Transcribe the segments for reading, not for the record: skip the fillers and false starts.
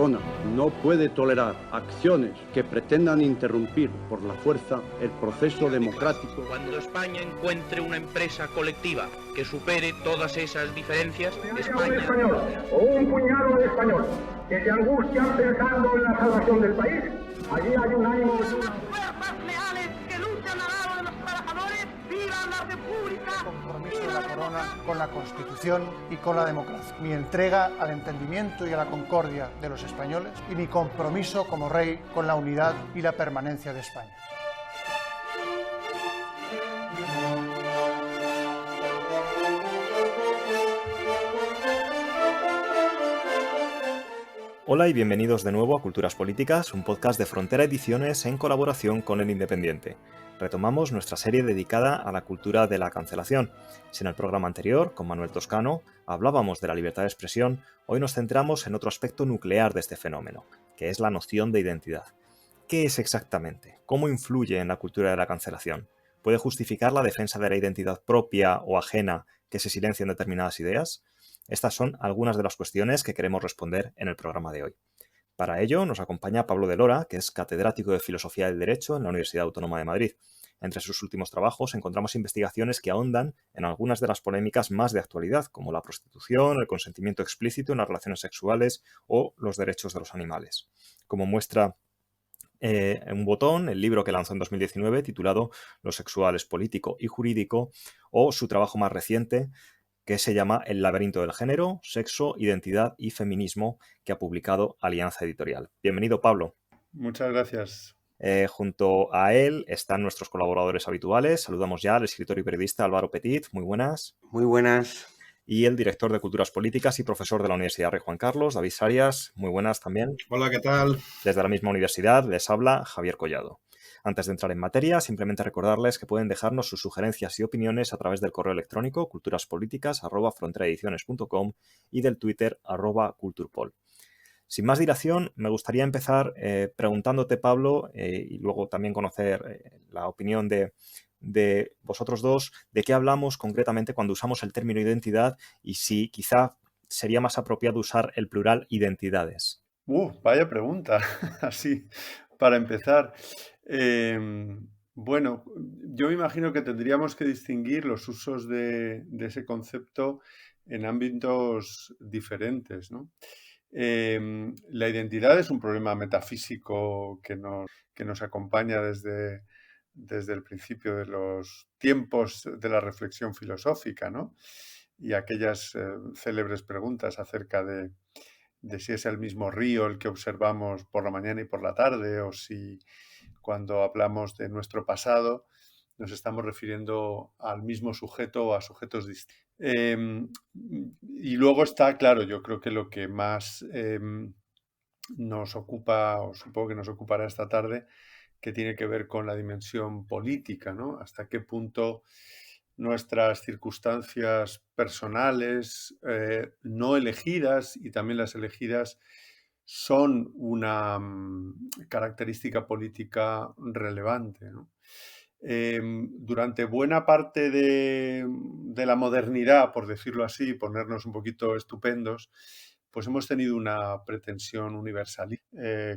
Barcelona no puede tolerar acciones que pretendan interrumpir por la fuerza el proceso democrático. Cuando España encuentre una empresa colectiva que supere todas esas diferencias, Un español o un puñado de españoles que se angustian pensando en la salvación del país, allí hay un ánimo. Fuerzas leales que luchan al lado de los trabajadores. ¡Viva la República! Compromiso de la corona con la Constitución y con la democracia. Mi entrega al entendimiento y a la concordia de los españoles y mi compromiso como rey con la unidad y la permanencia de España. Hola y bienvenidos de nuevo a Culturas Políticas, un podcast de Frontera Ediciones en colaboración con El Independiente. Retomamos nuestra serie dedicada a la cultura de la cancelación. Si en el programa anterior, con Manuel Toscano, hablábamos de la libertad de expresión, hoy nos centramos en otro aspecto nuclear de este fenómeno, que es la noción de identidad. ¿Qué es exactamente? ¿Cómo influye en la cultura de la cancelación? ¿Puede justificar la defensa de la identidad propia o ajena que se silencian determinadas ideas? Estas son algunas de las cuestiones que queremos responder en el programa de hoy. Para ello nos acompaña Pablo de Lora, que es catedrático de Filosofía del Derecho en la Universidad Autónoma de Madrid. Entre sus últimos trabajos encontramos investigaciones que ahondan en algunas de las polémicas más de actualidad, como la prostitución, el consentimiento explícito en las relaciones sexuales o los derechos de los animales. Como muestra un botón, el libro que lanzó en 2019 titulado Lo sexual es político y jurídico, o su trabajo más reciente, que se llama El laberinto del género, sexo, identidad y feminismo, que ha publicado Alianza Editorial. Bienvenido, Pablo. Muchas gracias. Junto a él están nuestros colaboradores habituales. Saludamos ya al escritor y periodista Álvaro Petit. Muy buenas. Muy buenas. Y el director de Culturas Políticas y profesor de la Universidad Rey Juan Carlos, David Sarias. Muy buenas también. Hola, ¿qué tal? Desde la misma universidad les habla Javier Collado. Antes de entrar en materia, simplemente recordarles que pueden dejarnos sus sugerencias y opiniones a través del correo electrónico culturaspoliticas@fronteraediciones.com y del Twitter @culturpol. Sin más dilación, me gustaría empezar preguntándote, Pablo, y luego también conocer la opinión de vosotros dos, de qué hablamos concretamente cuando usamos el término identidad y si quizá sería más apropiado usar el plural identidades. Vaya pregunta, así, para empezar. Bueno, yo me imagino que tendríamos que distinguir los usos de ese concepto en ámbitos diferentes, ¿no? La identidad es un problema metafísico que nos acompaña desde el principio de los tiempos de la reflexión filosófica, ¿no? Y aquellas célebres preguntas acerca de si es el mismo río el que observamos por la mañana y por la tarde, o si cuando hablamos de nuestro pasado nos estamos refiriendo al mismo sujeto o a sujetos distintos. Y luego está, claro, yo creo que lo que más nos ocupa, o supongo que nos ocupará esta tarde, que tiene que ver con la dimensión política, ¿no? Hasta qué punto nuestras circunstancias personales no elegidas y también las elegidas son una característica política relevante, ¿no? Durante buena parte de la modernidad, por decirlo así, ponernos un poquito estupendos, pues hemos tenido una pretensión universalista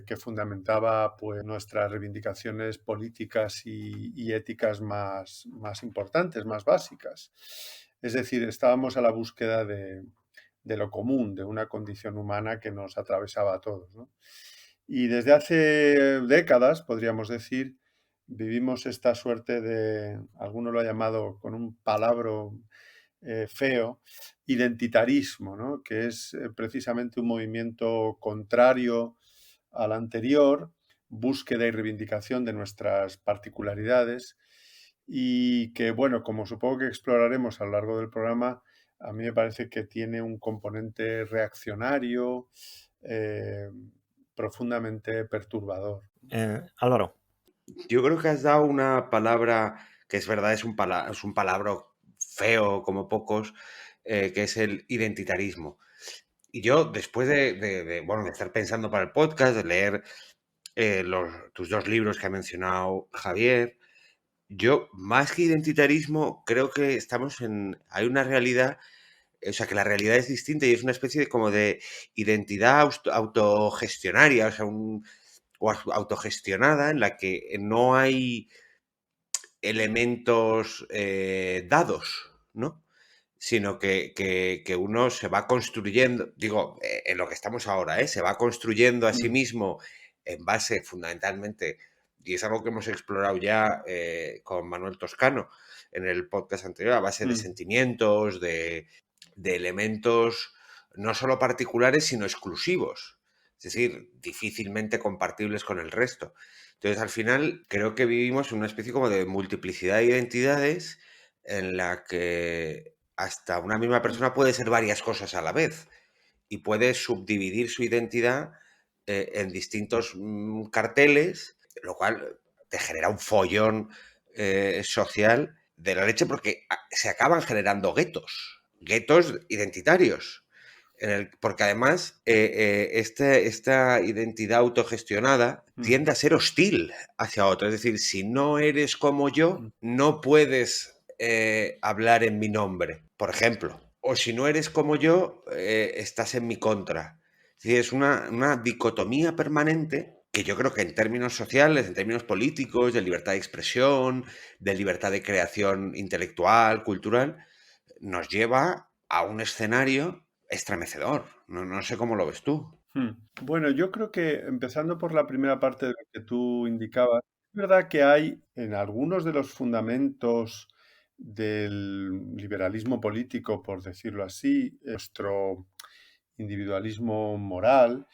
que fundamentaba pues, nuestras reivindicaciones políticas y éticas más importantes, más básicas. Es decir, estábamos a la búsqueda de lo común, de una condición humana que nos atravesaba a todos, ¿no? Y desde hace décadas, podríamos decir, vivimos esta suerte de, alguno lo ha llamado con un palabra feo, identitarismo, ¿no? Que es precisamente un movimiento contrario al anterior, búsqueda y reivindicación de nuestras particularidades y que, bueno, como supongo que exploraremos a lo largo del programa, a mí me parece que tiene un componente reaccionario profundamente perturbador. Álvaro. Yo creo que has dado una palabra que es verdad, es un palabra feo como pocos, que es el identitarismo. Y yo, después de estar pensando para el podcast, de leer tus dos libros que ha mencionado Javier, yo, más que identitarismo, creo que hay una realidad O sea, que la realidad es distinta y es una especie de como de identidad autogestionaria, o sea, o autogestionada en la que no hay elementos dados, ¿no? Sino que uno se va construyendo, digo, en lo que estamos ahora, se va construyendo a sí mismo en base fundamentalmente, y es algo que hemos explorado ya con Manuel Toscano en el podcast anterior, a base de sentimientos, de elementos no solo particulares, sino exclusivos, es decir, difícilmente compartibles con el resto. Entonces, al final, creo que vivimos en una especie como de multiplicidad de identidades en la que hasta una misma persona puede ser varias cosas a la vez y puede subdividir su identidad en distintos carteles, lo cual te genera un follón social de la leche porque se acaban generando guetos identitarios. Porque además esta identidad autogestionada tiende a ser hostil hacia otro. Es decir, si no eres como yo, no puedes hablar en mi nombre, por ejemplo. O si no eres como yo, estás en mi contra. Es decir, es una dicotomía permanente que yo creo que en términos sociales, en términos políticos, de libertad de expresión, de libertad de creación intelectual, cultural, nos lleva a un escenario estremecedor. No sé cómo lo ves tú. Bueno, yo creo que empezando por la primera parte de lo que tú indicabas, es verdad que hay en algunos de los fundamentos del liberalismo político, por decirlo así, nuestro individualismo moral,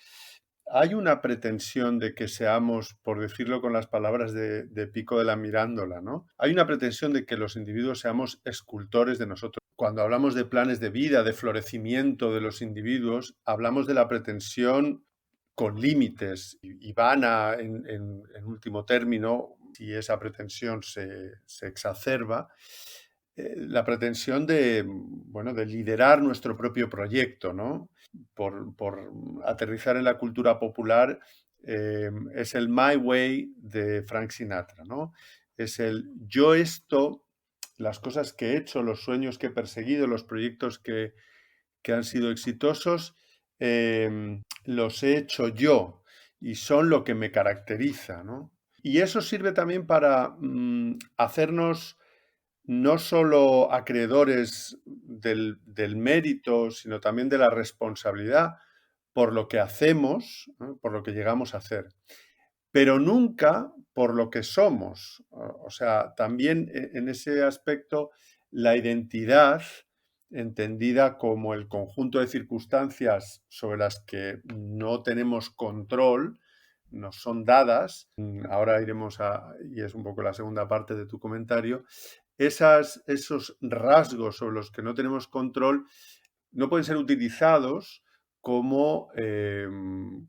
hay una pretensión de que seamos, por decirlo con las palabras de Pico de la Mirándola, ¿no? Hay una pretensión de que los individuos seamos escultores de nosotros. Cuando hablamos de planes de vida, de florecimiento de los individuos, hablamos de la pretensión con límites y vana en último término, si esa pretensión se exacerba, la pretensión de liderar nuestro propio proyecto, ¿no? Por aterrizar en la cultura popular, es el My Way de Frank Sinatra, ¿no? Es el yo esto, las cosas que he hecho, los sueños que he perseguido, los proyectos que han sido exitosos, los he hecho yo y son lo que me caracteriza, ¿no? Y eso sirve también para hacernos no solo acreedores del mérito, sino también de la responsabilidad por lo que hacemos, ¿no? Por lo que llegamos a hacer, pero nunca por lo que somos. O sea, también en ese aspecto la identidad, entendida como el conjunto de circunstancias sobre las que no tenemos control, nos son dadas, ahora iremos y es un poco la segunda parte de tu comentario, esos rasgos sobre los que no tenemos control no pueden ser utilizados como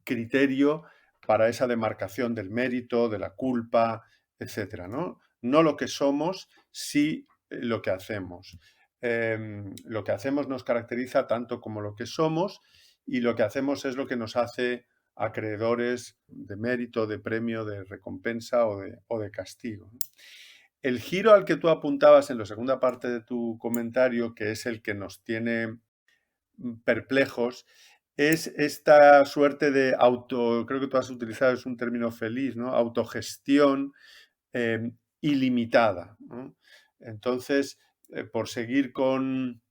criterio para esa demarcación del mérito, de la culpa, etcétera, ¿no? No lo que somos, sí lo que hacemos. Lo que hacemos nos caracteriza tanto como lo que somos y lo que hacemos es lo que nos hace acreedores de mérito, de premio, de recompensa o de castigo. El giro al que tú apuntabas en la segunda parte de tu comentario, que es el que nos tiene perplejos, es esta suerte de creo que tú has utilizado, es un término feliz, ¿no? Autogestión ilimitada, ¿no? Entonces, por seguir con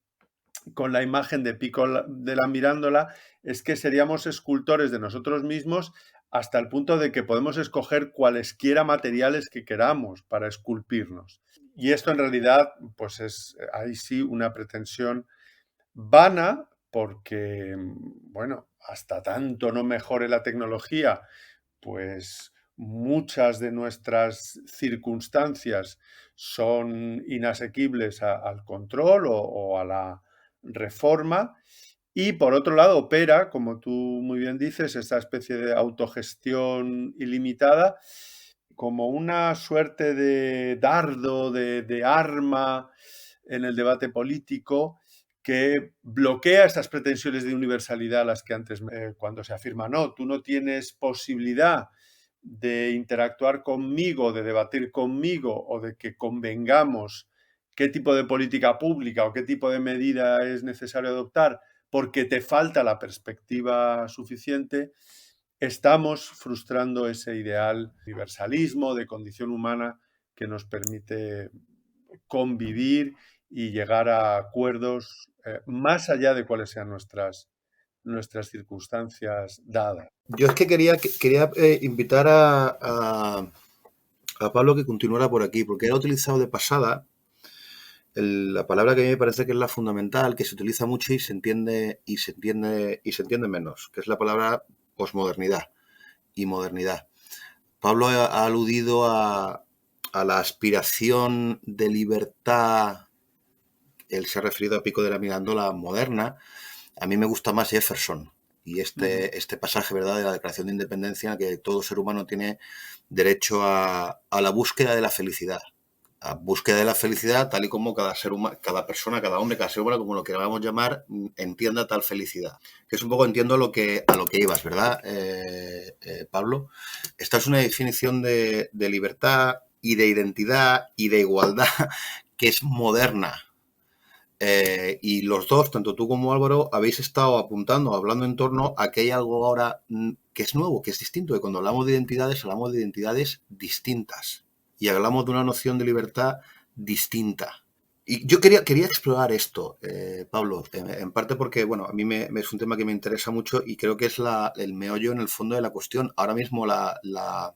la imagen de Pico de la Mirándola, es que seríamos escultores de nosotros mismos hasta el punto de que podemos escoger cualesquiera materiales que queramos para esculpirnos. Y esto en realidad, pues es ahí sí una pretensión vana, porque, bueno, hasta tanto no mejore la tecnología, pues muchas de nuestras circunstancias son inasequibles al control o a la reforma. Y por otro lado opera, como tú muy bien dices, esta especie de autogestión ilimitada como una suerte de dardo, de arma en el debate político que bloquea estas pretensiones de universalidad a las que antes, cuando se afirma, no, tú no tienes posibilidad de interactuar conmigo, de debatir conmigo o de que convengamos qué tipo de política pública o qué tipo de medida es necesario adoptar porque te falta la perspectiva suficiente, estamos frustrando ese ideal de universalismo, de condición humana que nos permite convivir y llegar a acuerdos más allá de cuáles sean nuestras circunstancias dadas. Yo es que quería invitar a Pablo que continuara por aquí, porque he utilizado de pasada la palabra que a mí me parece que es la fundamental, que se utiliza mucho y se entiende menos, que es la palabra posmodernidad y modernidad. Pablo ha aludido a la aspiración de libertad. Él se ha referido a Pico de la Mirandola moderna. A mí me gusta más Jefferson y este pasaje, ¿verdad?, de la Declaración de Independencia, en que todo ser humano tiene derecho a la búsqueda de la felicidad. A búsqueda de la felicidad tal y como cada ser humano, cada persona, cada hombre, cada ser humano, como lo queramos llamar, entienda tal felicidad. Que es un poco, entiendo a lo que ibas, ¿verdad, Pablo? Esta es una definición de libertad y de identidad y de igualdad que es moderna. Y los dos, tanto tú como Álvaro, habéis estado apuntando, hablando en torno a que hay algo ahora que es nuevo, que es distinto, que cuando hablamos de identidades distintas y hablamos de una noción de libertad distinta. Y yo quería explorar esto, Pablo, en parte porque, bueno, a mí es un tema que me interesa mucho y creo que es el meollo en el fondo de la cuestión. Ahora mismo la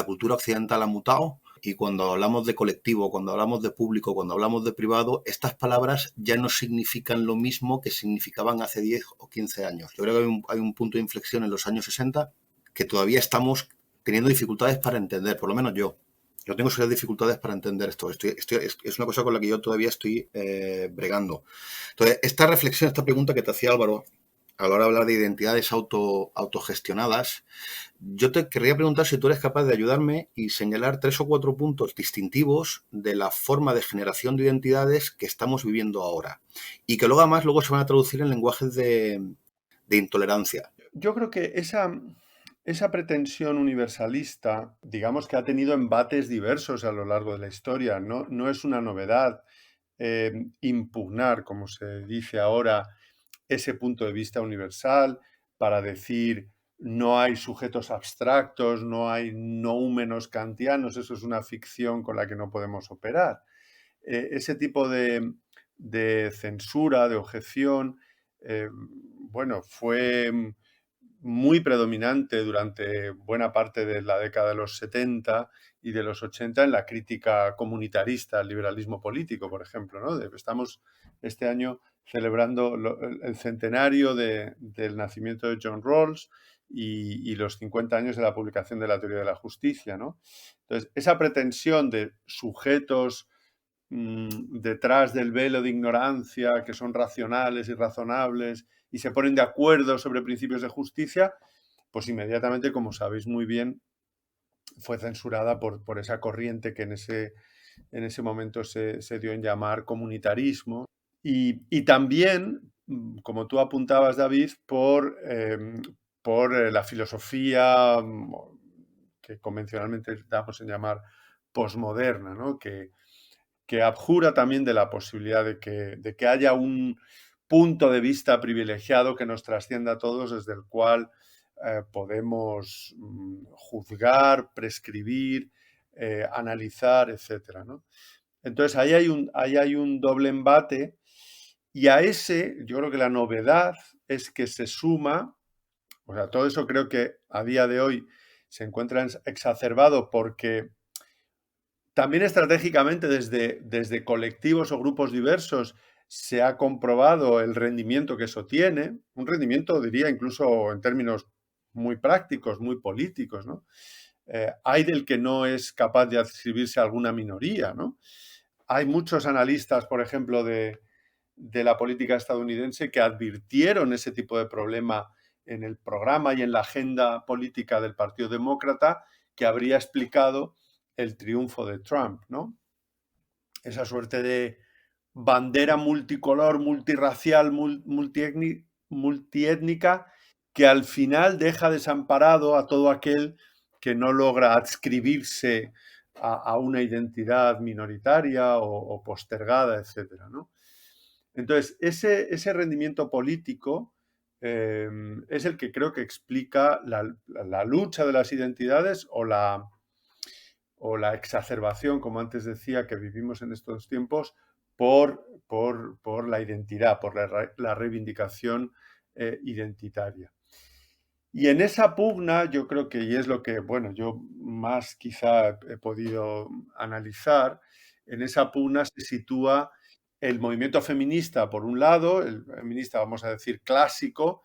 cultura occidental ha mutado. Y cuando hablamos de colectivo, cuando hablamos de público, cuando hablamos de privado, estas palabras ya no significan lo mismo que significaban hace 10 o 15 años. Yo creo que hay un punto de inflexión en los años 60 que todavía estamos teniendo dificultades para entender, por lo menos yo. Yo tengo serias dificultades para entender esto. Es una cosa con la que yo todavía estoy bregando. Entonces, esta reflexión, esta pregunta que te hacía Álvaro, a la hora de hablar de identidades autogestionadas, yo te querría preguntar si tú eres capaz de ayudarme y señalar 3 o 4 puntos distintivos de la forma de generación de identidades que estamos viviendo ahora y que luego se van a traducir en lenguajes de intolerancia. Yo creo que esa pretensión universalista, digamos que ha tenido embates diversos a lo largo de la historia. No es una novedad impugnar, como se dice ahora, ese punto de vista universal para decir no hay sujetos abstractos, no hay noúmenos kantianos, eso es una ficción con la que no podemos operar. Ese tipo de censura, de objeción, bueno, fue muy predominante durante buena parte de la década de los 70 y de los 80 en la crítica comunitarista al liberalismo político, por ejemplo, ¿no? Estamos este año celebrando el centenario del nacimiento de John Rawls y los 50 años de la publicación de la teoría de la justicia, ¿no? Entonces, esa pretensión de sujetos detrás del velo de ignorancia, que son racionales y razonables y se ponen de acuerdo sobre principios de justicia, pues inmediatamente, como sabéis muy bien, fue censurada por esa corriente que en ese momento se dio en llamar comunitarismo. Y también, como tú apuntabas, David, por la filosofía que convencionalmente damos en llamar posmoderna, ¿no? que abjura también de la posibilidad de que haya un punto de vista privilegiado que nos trascienda a todos, desde el cual podemos juzgar, prescribir, analizar, etc., ¿no? Entonces, ahí hay un doble embate y a ese, yo creo que la novedad es que se suma, o sea, todo eso creo que a día de hoy se encuentra exacerbado porque también estratégicamente desde colectivos o grupos diversos se ha comprobado el rendimiento que eso tiene, un rendimiento, diría, incluso en términos muy prácticos, muy políticos, ¿no? Hay del que no es capaz de adscribirse a alguna minoría, ¿no? Hay muchos analistas, por ejemplo, de la política estadounidense que advirtieron ese tipo de problema en el programa y en la agenda política del Partido Demócrata que habría explicado el triunfo de Trump, ¿no? Esa suerte de bandera multicolor, multirracial, multiétnica, que al final deja desamparado a todo aquel que no logra adscribirse a una identidad minoritaria o postergada, etcétera, ¿no? Entonces, ese rendimiento político es el que creo que explica la lucha de las identidades o la exacerbación, como antes decía, que vivimos en estos tiempos por la identidad, por la reivindicación identitaria. Y en esa pugna, yo creo que, y es lo que, bueno, yo más quizá he podido analizar, en esa pugna se sitúa el movimiento feminista, por un lado, el feminista, vamos a decir, clásico,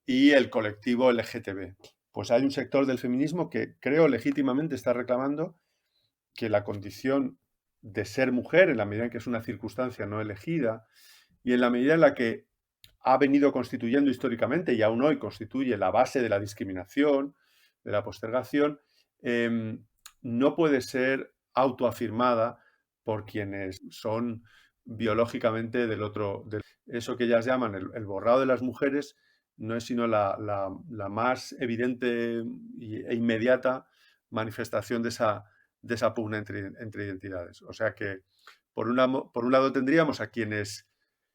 y el colectivo LGTB. Pues hay un sector del feminismo que creo legítimamente está reclamando que la condición de ser mujer, en la medida en que es una circunstancia no elegida, y en la medida en la que ha venido constituyendo históricamente y aún hoy constituye la base de la discriminación, de la postergación, no puede ser autoafirmada por quienes son biológicamente del otro. Eso que ellas llaman el borrado de las mujeres no es sino la más evidente e inmediata manifestación de esa pugna entre identidades. O sea que, por un lado tendríamos a quienes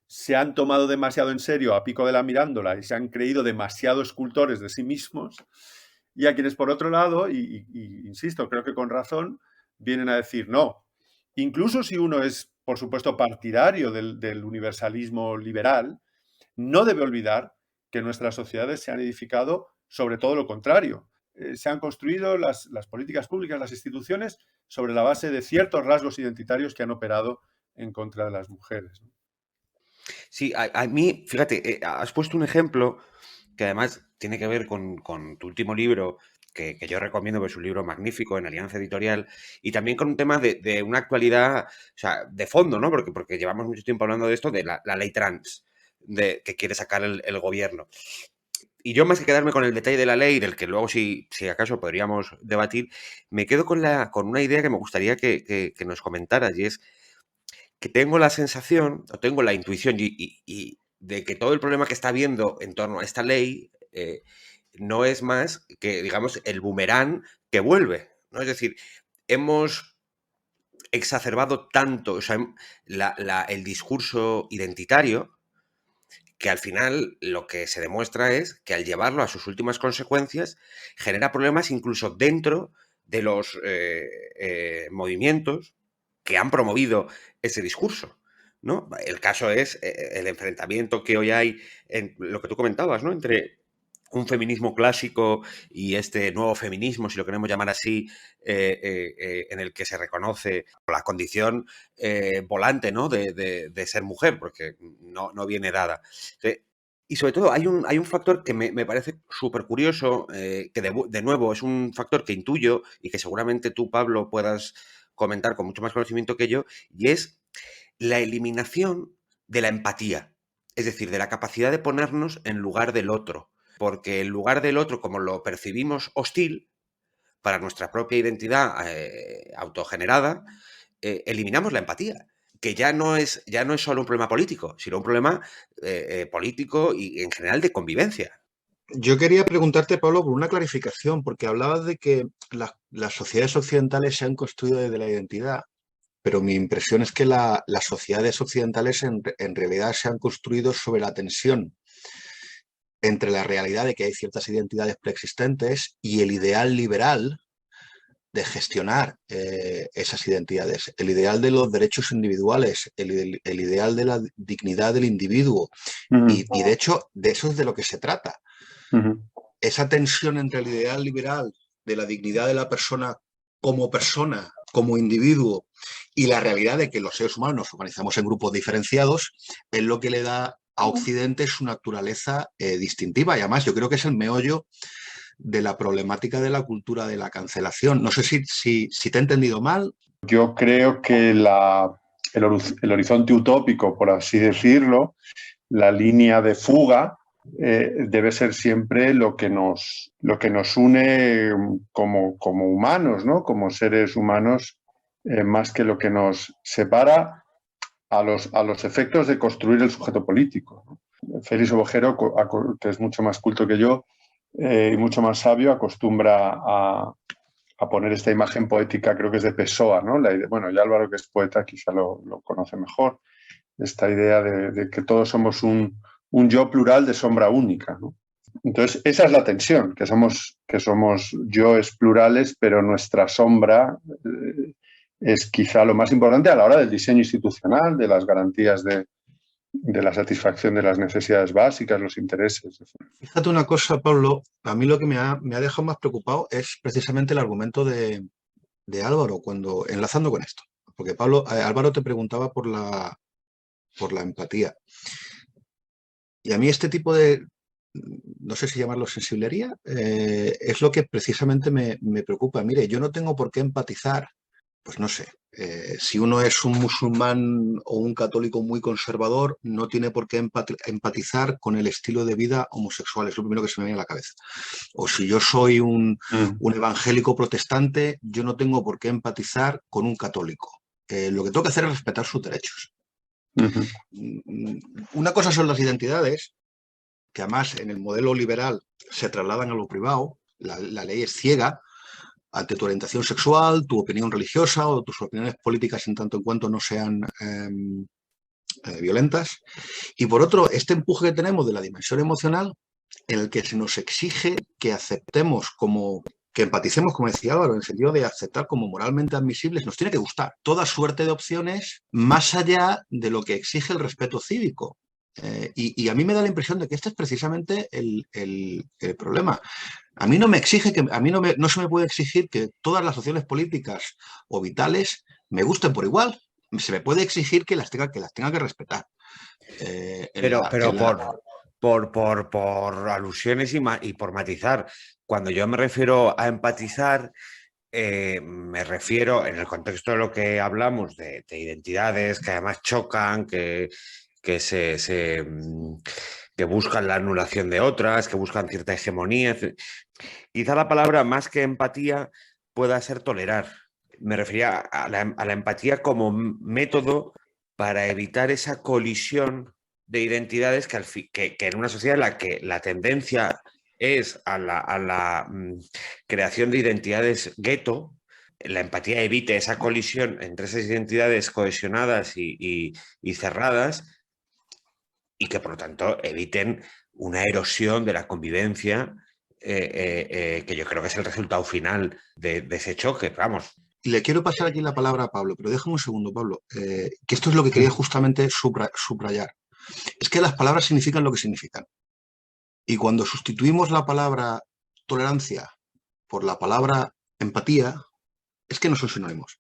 se han tomado demasiado en serio a pico de la mirándola y se han creído demasiado escultores de sí mismos, y a quienes, por otro lado, y insisto, creo que con razón, vienen a decir no. Incluso si uno es, por supuesto, partidario del universalismo liberal, no debe olvidar que nuestras sociedades se han edificado sobre todo lo contrario. Se han construido las políticas públicas, las instituciones, sobre la base de ciertos rasgos identitarios que han operado en contra de las mujeres. Sí, a mí, fíjate, has puesto un ejemplo que además tiene que ver con tu último libro, que yo recomiendo, que es un libro magnífico en Alianza Editorial, y también con un tema de una actualidad, o sea, de fondo, ¿no? Porque llevamos mucho tiempo hablando de esto, de la ley trans que quiere sacar el gobierno. Y yo, más que quedarme con el detalle de la ley, del que luego, si acaso, podríamos debatir, me quedo con una idea que me gustaría que nos comentaras, y es que tengo la sensación, o tengo la intuición, y de que todo el problema que está habiendo en torno a esta ley no es más que, digamos, el boomerang que vuelve, ¿no? Es decir, hemos exacerbado tanto, o sea, el discurso identitario, que al final lo que se demuestra es que al llevarlo a sus últimas consecuencias genera problemas incluso dentro de los movimientos que han promovido ese discurso, ¿no? El caso es el enfrentamiento que hoy hay en lo que tú comentabas, ¿no? Entre un feminismo clásico y este nuevo feminismo, si lo queremos llamar así, en el que se reconoce la condición volante, ¿no? de ser mujer, porque no viene dada. Y sobre todo hay un factor que me parece súper curioso, que de nuevo es un factor que intuyo y que seguramente tú, Pablo, puedas comentar con mucho más conocimiento que yo, y es la eliminación de la empatía, es decir, de la capacidad de ponernos en lugar del otro. Porque el lugar del otro, como lo percibimos hostil, para nuestra propia identidad autogenerada, eliminamos la empatía, que ya no es solo un problema político, sino un problema político y en general de convivencia. Yo quería preguntarte, Pablo, por una clarificación, porque hablabas de que las sociedades occidentales se han construido desde la identidad, pero mi impresión es que las sociedades occidentales en realidad se han construido sobre la tensión entre la realidad de que hay ciertas identidades preexistentes y el ideal liberal de gestionar esas identidades, el ideal de los derechos individuales, el ideal de la dignidad del individuo. Y de hecho, de eso es de lo que se trata. Esa tensión entre el ideal liberal de la dignidad de la persona, como individuo, y la realidad de que los seres humanos nos organizamos en grupos diferenciados, es lo que le da a Occidente su naturaleza distintiva. Y además yo creo que es el meollo de la problemática de la cultura de la cancelación. No sé si te he entendido mal. Yo creo que el horizonte utópico, por así decirlo, la línea de fuga, debe ser siempre lo que nos une como humanos, ¿no? Como seres humanos, más que lo que nos separa a los efectos de construir el sujeto político, ¿no? Félix Ovejero, que es mucho más culto que yo y mucho más sabio, acostumbra a a poner esta imagen poética, creo que es de Pessoa, ¿no? Bueno, y Álvaro, que es poeta, quizá lo conoce mejor, esta idea de que todos somos un yo plural de sombra única, ¿no? Entonces, esa es la tensión, que somos yoes plurales, pero nuestra sombra es quizá lo más importante a la hora del diseño institucional, de las garantías de la satisfacción de las necesidades básicas, los intereses. Fíjate una cosa, Pablo, a mí lo que me ha dejado más preocupado es precisamente el argumento de Álvaro, enlazando con esto. Porque Álvaro te preguntaba por la empatía. Y a mí este tipo de, no sé si llamarlo sensiblería, es lo que precisamente me preocupa. Mire, yo no tengo por qué empatizar, pues no sé, si uno es un musulmán o un católico muy conservador, no tiene por qué empatizar con el estilo de vida homosexual, es lo primero que se me viene a la cabeza. O si yo soy un evangélico protestante, yo no tengo por qué empatizar con un católico. Lo que tengo que hacer es respetar sus derechos. Una cosa son las identidades, que además en el modelo liberal se trasladan a lo privado. La ley es ciega ante tu orientación sexual, tu opinión religiosa o tus opiniones políticas en tanto en cuanto no sean violentas. Y por otro, este empuje que tenemos de la dimensión emocional, en el que se nos exige que aceptemos que empaticemos, como decía Álvaro, en el sentido de aceptar como moralmente admisibles, nos tiene que gustar toda suerte de opciones más allá de lo que exige el respeto cívico. Y a mí me da la impresión de que este es precisamente el problema. A mí no me exige no se me puede exigir que todas las opciones políticas o vitales me gusten por igual. Se me puede exigir que las tenga que respetar. Por alusiones y por matizar, cuando yo me refiero a empatizar, me refiero en el contexto de lo que hablamos de identidades que además chocan, que buscan la anulación de otras, que buscan cierta hegemonía. Quizá la palabra más que empatía pueda ser tolerar. Me refería a la empatía como método para evitar esa colisión de identidades que en una sociedad en la que la tendencia es a la creación de identidades gueto, la empatía evite esa colisión entre esas identidades cohesionadas y cerradas, y que por lo tanto eviten una erosión de la convivencia, que yo creo que es el resultado final de ese choque, vamos. Le quiero pasar aquí la palabra a Pablo, pero déjame un segundo, Pablo, que esto es lo que quería justamente subrayar. Es que las palabras significan lo que significan. Y cuando sustituimos la palabra tolerancia por la palabra empatía, es que no son sinónimos.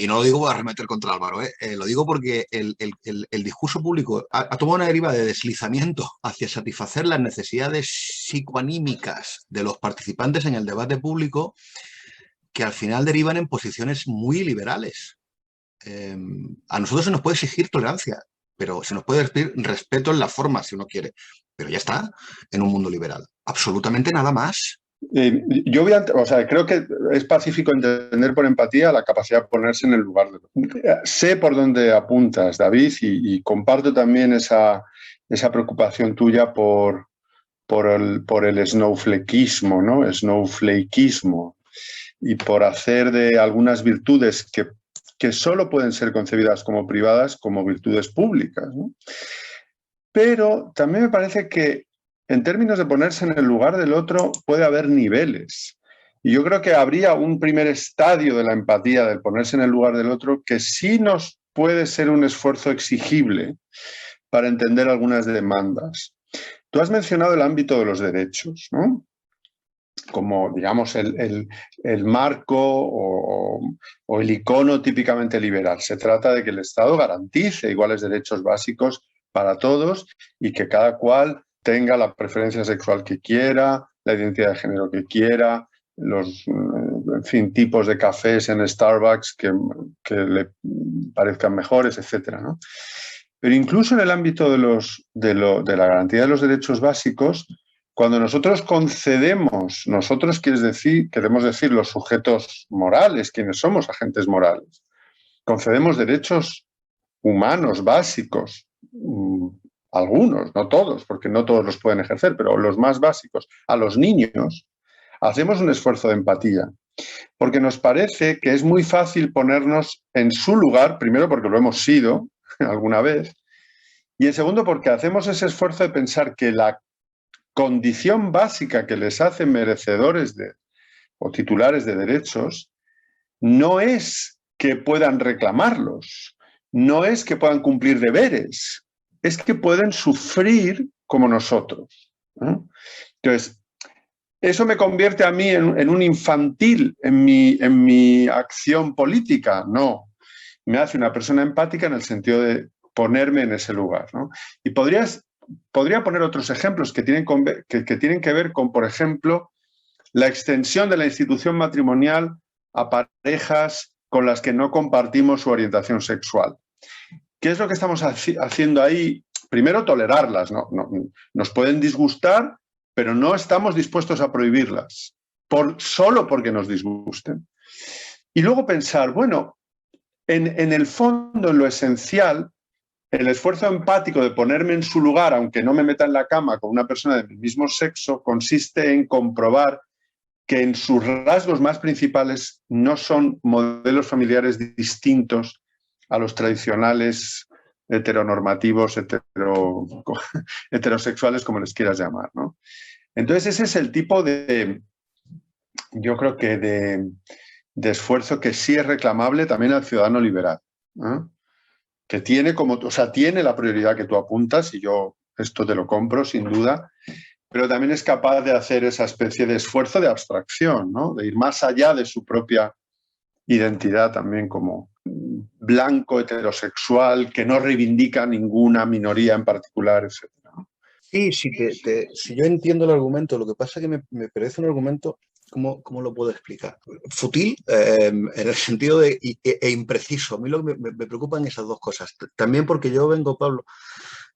Y no lo digo para remeter contra Álvaro, lo digo porque el discurso público ha tomado una deriva de deslizamiento hacia satisfacer las necesidades psicoanímicas de los participantes en el debate público, que al final derivan en posiciones muy liberales. A nosotros se nos puede exigir tolerancia, pero se nos puede exigir respeto en la forma, si uno quiere. Pero ya está, en un mundo liberal. Absolutamente nada más. Yo creo que es pacífico entender por empatía la capacidad de ponerse en el lugar de otro. Sé por dónde apuntas, David, y comparto también esa preocupación tuya por el snowflakeismo, ¿no? Snowflakeismo, y por hacer de algunas virtudes que solo pueden ser concebidas como privadas como virtudes públicas, ¿no? Pero también me parece que en términos de ponerse en el lugar del otro puede haber niveles. Y yo creo que habría un primer estadio de la empatía, del ponerse en el lugar del otro, que sí nos puede ser un esfuerzo exigible para entender algunas demandas. Tú has mencionado el ámbito de los derechos, ¿no? Como, digamos, el marco o el icono típicamente liberal. Se trata de que el Estado garantice iguales derechos básicos para todos y que cada cual tenga la preferencia sexual que quiera, la identidad de género que quiera, los tipos de cafés en Starbucks que le parezcan mejores, etcétera, ¿no? Pero incluso en el ámbito de la garantía de los derechos básicos, cuando nosotros concedemos, nosotros queremos decir los sujetos morales, quienes somos agentes morales, concedemos derechos humanos básicos, algunos, no todos, porque no todos los pueden ejercer, pero los más básicos, a los niños, hacemos un esfuerzo de empatía. porque nos parece que es muy fácil ponernos en su lugar, primero porque lo hemos sido alguna vez, y en segundo porque hacemos ese esfuerzo de pensar que la condición básica que les hace merecedores o titulares de derechos no es que puedan reclamarlos, no es que puedan cumplir deberes, es que pueden sufrir como nosotros, ¿no? Entonces, ¿eso me convierte a mí en un infantil en mi acción política? No. Me hace una persona empática en el sentido de ponerme en ese lugar, ¿no? Y podría poner otros ejemplos que tienen que ver con, por ejemplo, la extensión de la institución matrimonial a parejas con las que no compartimos su orientación sexual. ¿Qué es lo que estamos haciendo ahí? Primero, tolerarlas, ¿no? Nos pueden disgustar, pero no estamos dispuestos a prohibirlas, solo porque nos disgusten. Y luego pensar, bueno, en el fondo, en lo esencial, el esfuerzo empático de ponerme en su lugar, aunque no me meta en la cama con una persona de mi mismo sexo, consiste en comprobar que en sus rasgos más principales no son modelos familiares distintos a los tradicionales heteronormativos, heterosexuales, como les quieras llamar, ¿no? Entonces ese es el tipo yo creo que de esfuerzo que sí es reclamable también al ciudadano liberal, ¿no? Que tiene tiene la prioridad que tú apuntas, y yo esto te lo compro sin duda, pero también es capaz de hacer esa especie de esfuerzo de abstracción, ¿no? De ir más allá de su propia identidad también como blanco, heterosexual, que no reivindica ninguna minoría en particular, etc. Sí, si yo entiendo el argumento, lo que pasa es que me parece un argumento, ¿cómo lo puedo explicar? Fútil, en el sentido e impreciso. A mí lo que me preocupan esas dos cosas. También porque yo vengo, Pablo,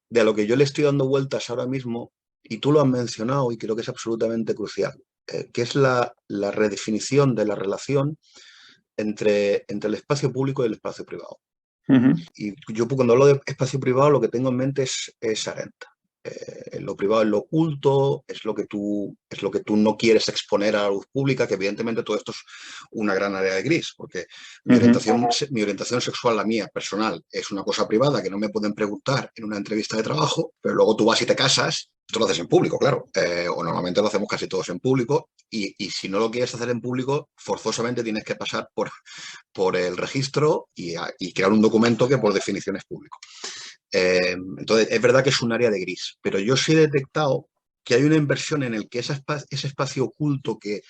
de a lo que yo le estoy dando vueltas ahora mismo, y tú lo has mencionado y creo que es absolutamente crucial, que es la redefinición de la relación entre el espacio público y el espacio privado. Uh-huh. Y yo cuando hablo de espacio privado lo que tengo en mente es Arenta. Lo privado es lo oculto, es lo que tú no quieres exponer a la luz pública, que evidentemente todo esto es una gran área de gris, porque mi orientación sexual, la mía, personal, es una cosa privada que no me pueden preguntar en una entrevista de trabajo, pero luego tú vas y te casas, esto lo haces en público, claro, o normalmente lo hacemos casi todos en público, y si no lo quieres hacer en público, forzosamente tienes que pasar por el registro y crear un documento que por definición es público. Entonces, es verdad que es un área de gris, pero yo sí he detectado que hay una inversión en el que ese espacio oculto que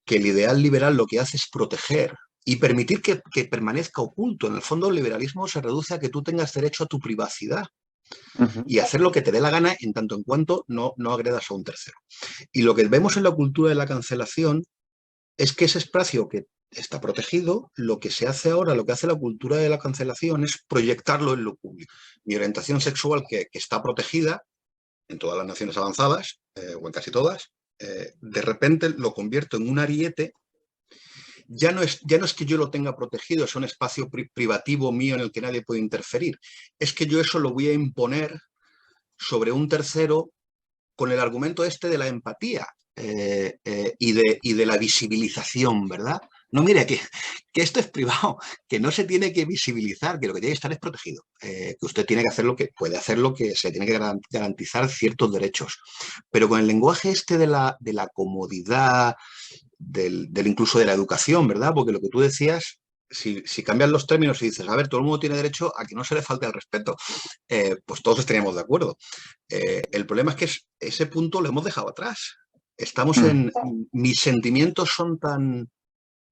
el ideal liberal lo que hace es proteger y permitir que permanezca oculto. En el fondo, el liberalismo se reduce a que tú tengas derecho a tu privacidad y hacer lo que te dé la gana en tanto en cuanto no agredas a un tercero. Y lo que vemos en la cultura de la cancelación es que ese espacio que está protegido, lo que se hace ahora, lo que hace la cultura de la cancelación es proyectarlo en lo público. Mi orientación sexual, que está protegida en todas las naciones avanzadas, o en casi todas, de repente lo convierto en un ariete. Ya no es que yo lo tenga protegido, es un espacio privativo mío en el que nadie puede interferir. Es que yo eso lo voy a imponer sobre un tercero con el argumento de la empatía y de la visibilización, ¿verdad? No, mire, que esto es privado, que no se tiene que visibilizar, que lo que tiene que estar es protegido, que usted tiene que hacer puede hacer lo que se tiene que garantizar ciertos derechos. Pero con el lenguaje de la comodidad, incluso de la educación, ¿verdad? Porque lo que tú decías, si cambias los términos y dices, a ver, todo el mundo tiene derecho a que no se le falte el respeto, pues todos estaríamos de acuerdo. El problema es que ese punto lo hemos dejado atrás. Estamos mis sentimientos son tan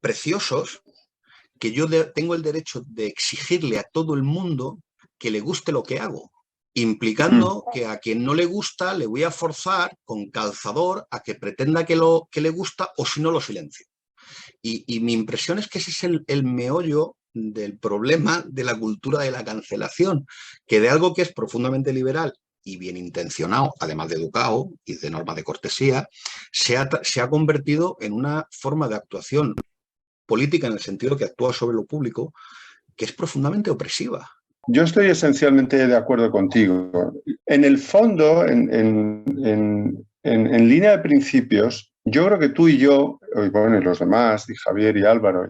preciosos que yo tengo el derecho de exigirle a todo el mundo que le guste lo que hago, implicando que a quien no le gusta le voy a forzar con calzador a que pretenda que le gusta, o si no lo silencio. Y mi impresión es que ese es el meollo del problema de la cultura de la cancelación, que de algo que es profundamente liberal y bien intencionado, además de educado y de norma de cortesía, se ha convertido en una forma de actuación política, en el sentido que actúa sobre lo público, que es profundamente opresiva. Yo estoy esencialmente de acuerdo contigo. En el fondo, en línea de principios, yo creo que tú y yo bueno, y los demás, y Javier y Álvaro,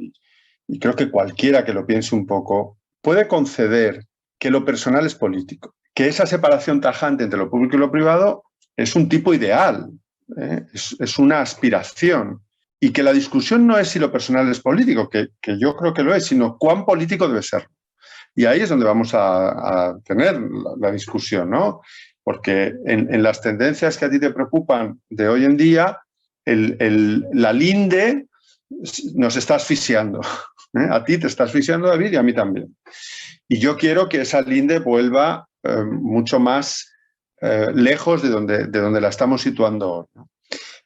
y creo que cualquiera que lo piense un poco, puede conceder que lo personal es político, que esa separación tajante entre lo público y lo privado es un tipo ideal, es una aspiración, y que la discusión no es si lo personal es político, que yo creo que lo es, sino cuán político debe ser. Y ahí es donde vamos a tener la discusión, ¿no? Porque en las tendencias que a ti te preocupan de hoy en día, la linde nos está asfixiando. A ti te está asfixiando, David, y a mí también. Y yo quiero que esa linde vuelva mucho más lejos de donde la estamos situando hoy, ¿no?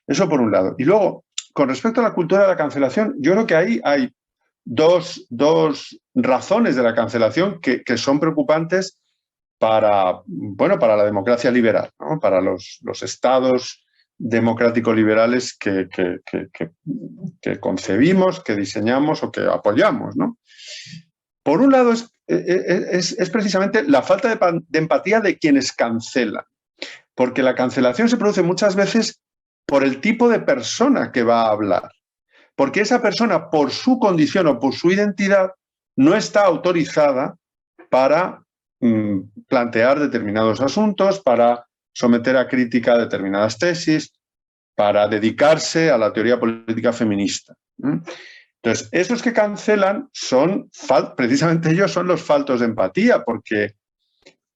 Eso por un lado. Y luego, con respecto a la cultura de la cancelación, yo creo que ahí hay dos razones de la cancelación que son preocupantes para la democracia liberal, ¿no? Para los estados democráticos liberales que concebimos, que diseñamos o que apoyamos, ¿no? Por un lado es precisamente la falta de empatía de quienes cancelan, porque la cancelación se produce muchas veces por el tipo de persona que va a hablar, porque esa persona, por su condición o por su identidad, no está autorizada para plantear determinados asuntos, para someter a crítica determinadas tesis, para dedicarse a la teoría política feminista. Entonces, esos que cancelan precisamente ellos son los faltos de empatía, porque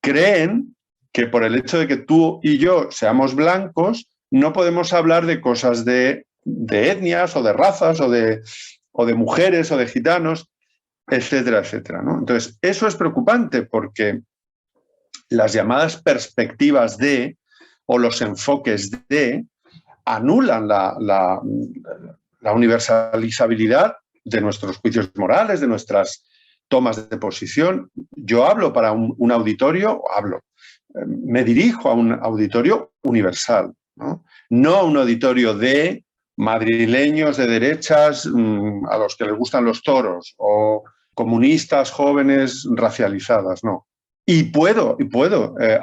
creen que por el hecho de que tú y yo seamos blancos, no podemos hablar de cosas de etnias o de razas o de mujeres o de gitanos, etcétera, etcétera, ¿no? Entonces, eso es preocupante porque las llamadas perspectivas o los enfoques anulan la universalizabilidad de nuestros juicios morales, de nuestras tomas de posición. Yo hablo para un auditorio, me dirijo a un auditorio universal, no a un auditorio de madrileños de derechas a los que les gustan los toros o comunistas jóvenes racializadas, no. Y puedo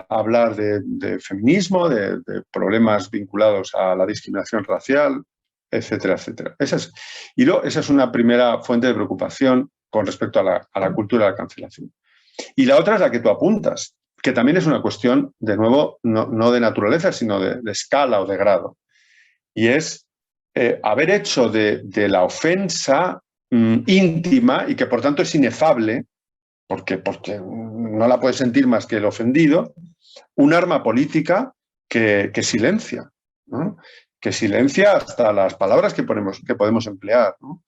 hablar de feminismo, de problemas vinculados a la discriminación racial, etcétera, etcétera. Esa es una primera fuente de preocupación con respecto a la cultura de la cancelación. Y la otra es la que tú apuntas, que también es una cuestión, de nuevo, no de naturaleza, sino de escala o de grado. Y es haber hecho de la ofensa íntima y que por tanto es inefable, porque no la puede sentir más que el ofendido, un arma política que silencia, ¿no? Que silencia hasta las palabras que podemos emplear, ¿no?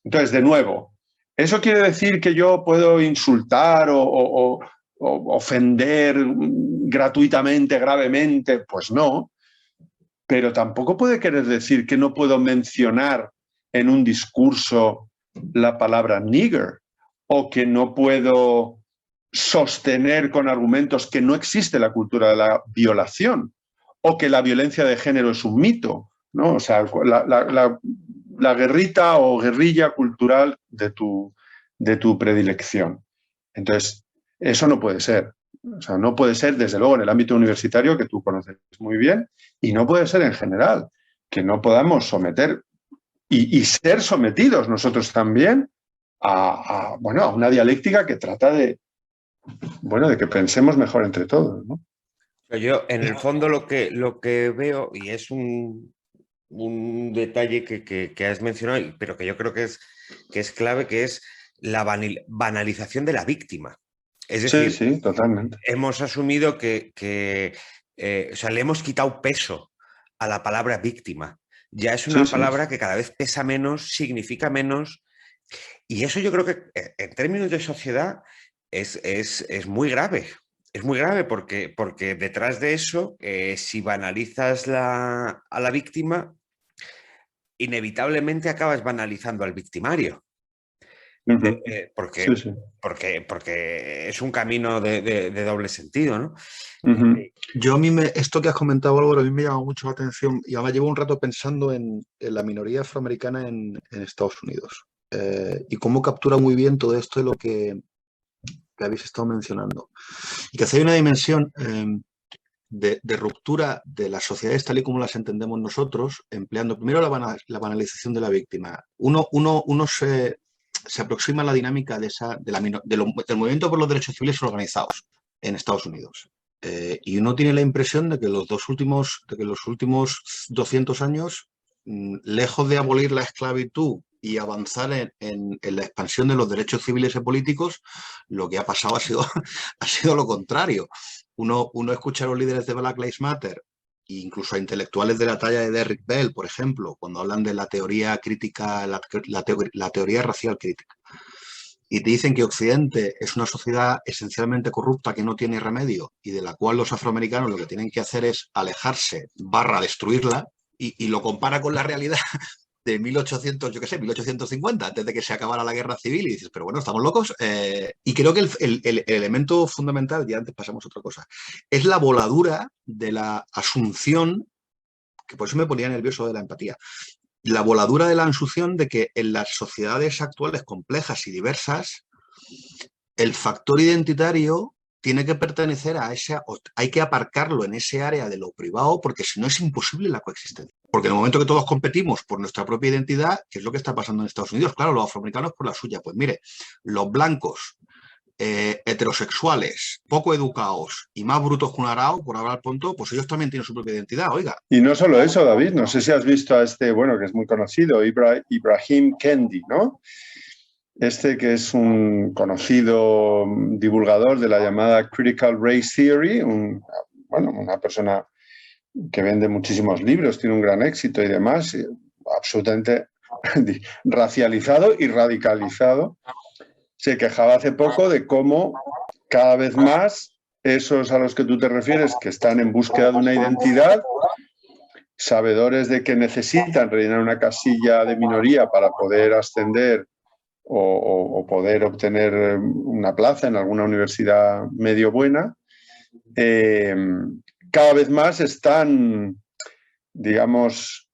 Entonces, de nuevo, ¿eso quiere decir que yo puedo insultar o ofender gratuitamente, gravemente? Pues no, pero tampoco puede querer decir que no puedo mencionar en un discurso la palabra nigger, o que no puedo sostener con argumentos que no existe la cultura de la violación, o que la violencia de género es un mito, ¿no? O sea, la guerrita o guerrilla cultural de tu predilección. Entonces, eso no puede ser. O sea, no puede ser, desde luego, en el ámbito universitario, que tú conoces muy bien, y no puede ser en general, que no podamos someter y ser sometidos nosotros también a una dialéctica que trata de que pensemos mejor entre todos, ¿no? Yo, en el fondo, lo que veo, y es un detalle que has mencionado, pero que yo creo que es clave, que es la banalización de la víctima. Es decir, sí, totalmente. Hemos asumido que le hemos quitado peso a la palabra víctima. Ya es una palabra que cada vez pesa menos, significa menos. Y eso yo creo que en términos de sociedad es muy grave. Es muy grave porque detrás de eso, si banalizas a la víctima, inevitablemente acabas banalizando al victimario. Porque es un camino de doble sentido, ¿no? Yo esto que has comentado, Álvaro, a mí me llama mucho la atención y ahora llevo un rato pensando en la minoría afroamericana en Estados Unidos y cómo captura muy bien todo esto de lo que habéis estado mencionando. Y que hay una dimensión de ruptura de las sociedades tal y como las entendemos nosotros, empleando primero la banalización de la víctima. Uno se aproxima a la dinámica del movimiento por los derechos civiles organizados en Estados Unidos. Y uno tiene la impresión de que los últimos 200 años, lejos de abolir la esclavitud y avanzar en la expansión de los derechos civiles y políticos, lo que ha pasado ha sido lo contrario. Uno escucha a los líderes de Black Lives Matter, e incluso a intelectuales de la talla de Derrick Bell, por ejemplo, cuando hablan de la teoría crítica, la teoría racial crítica. Y te dicen que Occidente es una sociedad esencialmente corrupta que no tiene remedio y de la cual los afroamericanos lo que tienen que hacer es alejarse / destruirla, y lo compara con la realidad de 1850, antes de que se acabara la guerra civil, y dices, pero bueno, ¿estamos locos? Y creo que el elemento fundamental, y antes pasamos a otra cosa, es la voladura de la asunción, que por eso me ponía nervioso de la empatía, la voladura de la asunción de que en las sociedades actuales complejas y diversas, el factor identitario tiene que pertenecer a hay que aparcarlo en ese área de lo privado, porque si no es imposible la coexistencia. Porque en el momento que todos competimos por nuestra propia identidad, que es lo que está pasando en Estados Unidos, claro, los afroamericanos por la suya, pues mire, los blancos, heterosexuales, poco educados y más brutos que un arao, por hablar pronto, pues ellos también tienen su propia identidad, oiga. Y no solo eso, David, no sé si has visto a que es muy conocido, Ibrahim Kendi, ¿no? Que es un conocido divulgador de la llamada Critical Race Theory, una persona que vende muchísimos libros, tiene un gran éxito y demás, absolutamente racializado y radicalizado. Se quejaba hace poco de cómo cada vez más esos a los que tú te refieres, que están en búsqueda de una identidad, sabedores de que necesitan rellenar una casilla de minoría para poder ascender o poder obtener una plaza en alguna universidad medio buena, cada vez más están, digamos,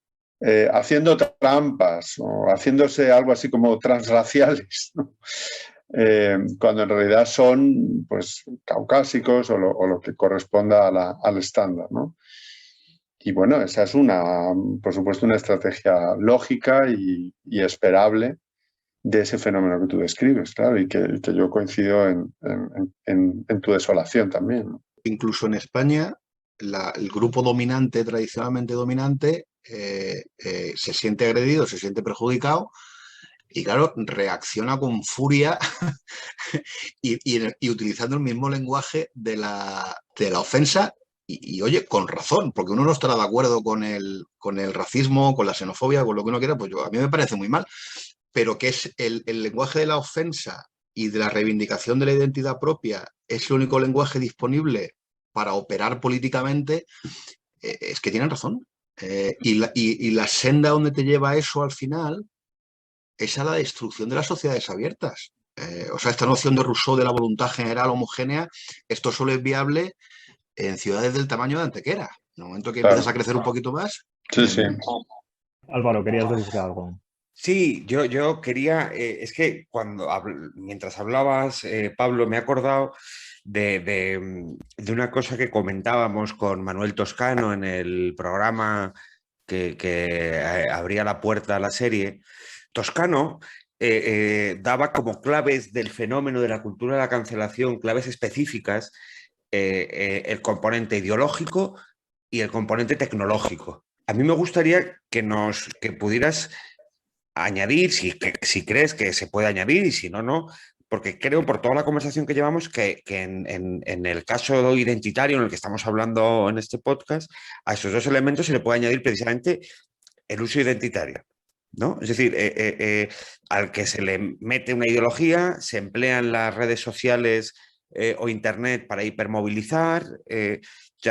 haciendo trampas o haciéndose algo así como transraciales, ¿no? Cuando en realidad son, pues, caucásicos o lo que corresponda al estándar, ¿no? Y bueno, esa es por supuesto, una estrategia lógica y esperable de ese fenómeno que tú describes, claro, y que yo coincido en tu desolación también, ¿no? Incluso en España, el grupo dominante, tradicionalmente dominante, se siente agredido, se siente perjudicado y, claro, reacciona con furia y utilizando el mismo lenguaje de la ofensa y, oye, con razón, porque uno no estará de acuerdo con el racismo, con la xenofobia, con lo que uno quiera, pues a mí me parece muy mal, pero que es el lenguaje de la ofensa y de la reivindicación de la identidad propia es el único lenguaje disponible para operar políticamente, es que tienen razón. Y la senda donde te lleva eso al final es a la destrucción de las sociedades abiertas. O sea, esta noción de Rousseau de la voluntad general homogénea, esto solo es viable en ciudades del tamaño de Antequera. En el momento que empiezas a crecer un poquito más... Sí, sí. Álvaro, querías decir algo. Sí, yo quería, es que mientras hablabas, Pablo, me he acordado de una cosa que comentábamos con Manuel Toscano en el programa que abría la puerta a la serie. Toscano daba como claves del fenómeno de la cultura de la cancelación, claves específicas, el componente ideológico y el componente tecnológico. A mí me gustaría que pudieras añadir, si crees que se puede añadir y si no, no, porque creo por toda la conversación que llevamos que en el caso identitario en el que estamos hablando en este podcast, a esos dos elementos se le puede añadir precisamente el uso identitario, ¿no? Es decir, al que se le mete una ideología, se emplean las redes sociales o internet para hipermovilizar.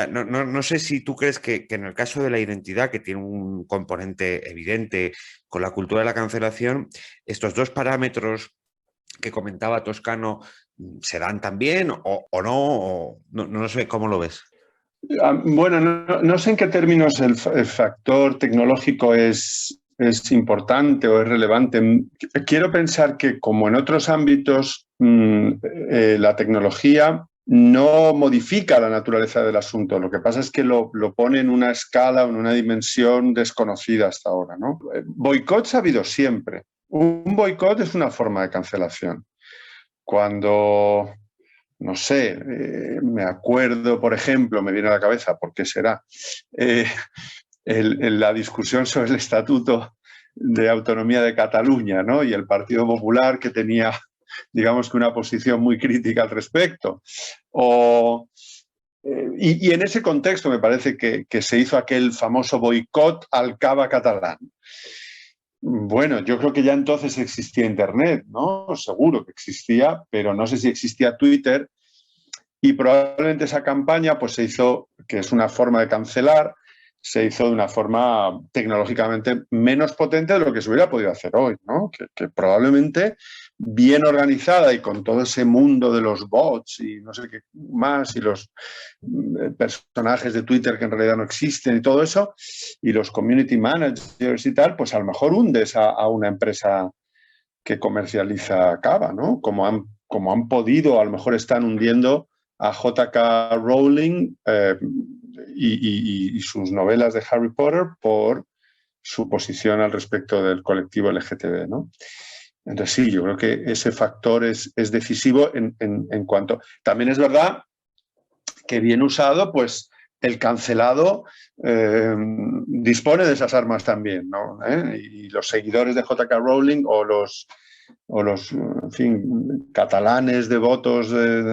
No sé si tú crees que en el caso de la identidad, que tiene un componente evidente con la cultura de la cancelación, estos dos parámetros que comentaba Toscano se dan también o no sé cómo lo ves. Bueno, no sé en qué términos el factor tecnológico es importante o es relevante. Quiero pensar que, como en otros ámbitos, la tecnología no modifica la naturaleza del asunto. Lo que pasa es que lo pone en una escala, en una dimensión desconocida hasta ahora, ¿no? Boicots ha habido siempre. Un boicot es una forma de cancelación. Cuando, no sé, me acuerdo, por ejemplo, me viene a la cabeza, ¿por qué será? La discusión sobre el Estatuto de Autonomía de Cataluña, ¿no? Y el Partido Popular, que tenía, digamos, que una posición muy crítica al respecto. Y en ese contexto me parece que se hizo aquel famoso boicot al cava catalán. Bueno, yo creo que ya entonces existía Internet, ¿no? Seguro que existía, pero no sé si existía Twitter, y probablemente esa campaña pues se hizo, que es una forma de cancelar, se hizo de una forma tecnológicamente menos potente de lo que se hubiera podido hacer hoy, ¿no? Que probablemente bien organizada y con todo ese mundo de los bots y no sé qué más, y los personajes de Twitter que en realidad no existen y todo eso, y los community managers y tal, pues a lo mejor hundes a una empresa que comercializa cava, ¿no? Como han podido, a lo mejor están hundiendo a J.K. Rowling y sus novelas de Harry Potter por su posición al respecto del colectivo LGTB, ¿no? Entonces sí, yo creo que ese factor es decisivo en cuanto... También es verdad que bien usado, pues el cancelado dispone de esas armas también, ¿no? Y los seguidores de J.K. Rowling o los en fin, catalanes devotos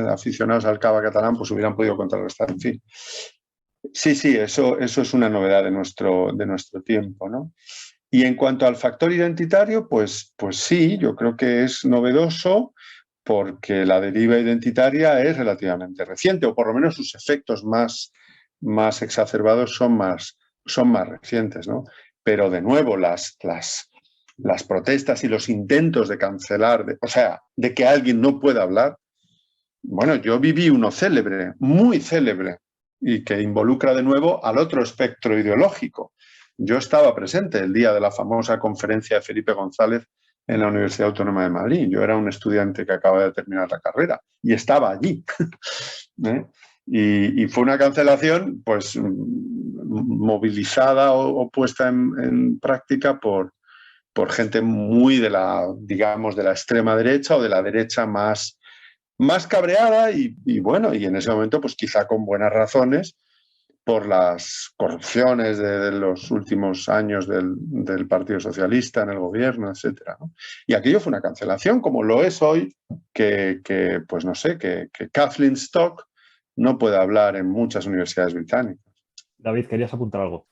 aficionados al cava catalán, pues hubieran podido contrarrestar, en fin. Sí, eso es una novedad de nuestro tiempo, ¿no? Y en cuanto al factor identitario, pues sí, yo creo que es novedoso porque la deriva identitaria es relativamente reciente, o por lo menos sus efectos más exacerbados son más recientes, ¿no? Pero de nuevo, las protestas y los intentos de cancelar, de que alguien no pueda hablar. Bueno, yo viví uno célebre, muy célebre, y que involucra de nuevo al otro espectro ideológico. Yo estaba presente el día de la famosa conferencia de Felipe González en la Universidad Autónoma de Madrid. Yo era un estudiante que acaba de terminar la carrera y estaba allí. Y fue una cancelación pues movilizada o puesta en práctica por gente muy de la extrema derecha o de la derecha más cabreada y en ese momento pues quizá con buenas razones por las corrupciones de los últimos años del Partido Socialista en el gobierno, etcétera, ¿no? Y aquello fue una cancelación, como lo es hoy, que Kathleen Stock no puede hablar en muchas universidades británicas. David, ¿querías apuntar algo?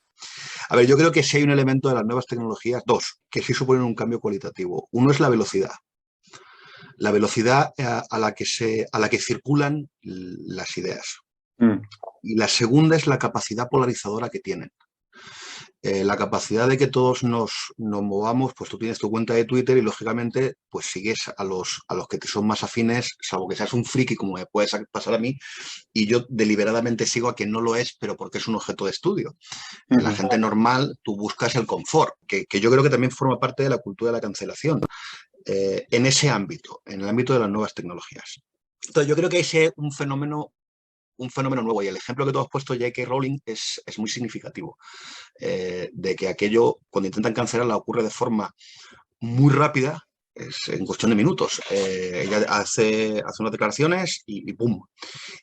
A ver, yo creo que sí hay un elemento de las nuevas tecnologías, dos, que sí suponen un cambio cualitativo. Uno es la velocidad. La velocidad a la que circulan las ideas. Y la segunda es la capacidad polarizadora que tienen. La capacidad de que todos nos movamos, pues tú tienes tu cuenta de Twitter y lógicamente pues sigues a los que te son más afines, salvo que seas un friki como me puede pasar a mí, y yo deliberadamente sigo a quien no lo es, pero porque es un objeto de estudio. La gente normal, tú buscas el confort, que yo creo que también forma parte de la cultura de la cancelación, en ese ámbito, en el ámbito de las nuevas tecnologías. Entonces yo creo que ese es un fenómeno nuevo, y el ejemplo que tú has puesto, J.K. Rowling, es muy significativo, de que aquello, cuando intentan cancelarla, ocurre de forma muy rápida, es en cuestión de minutos. Ella hace unas declaraciones y ¡pum!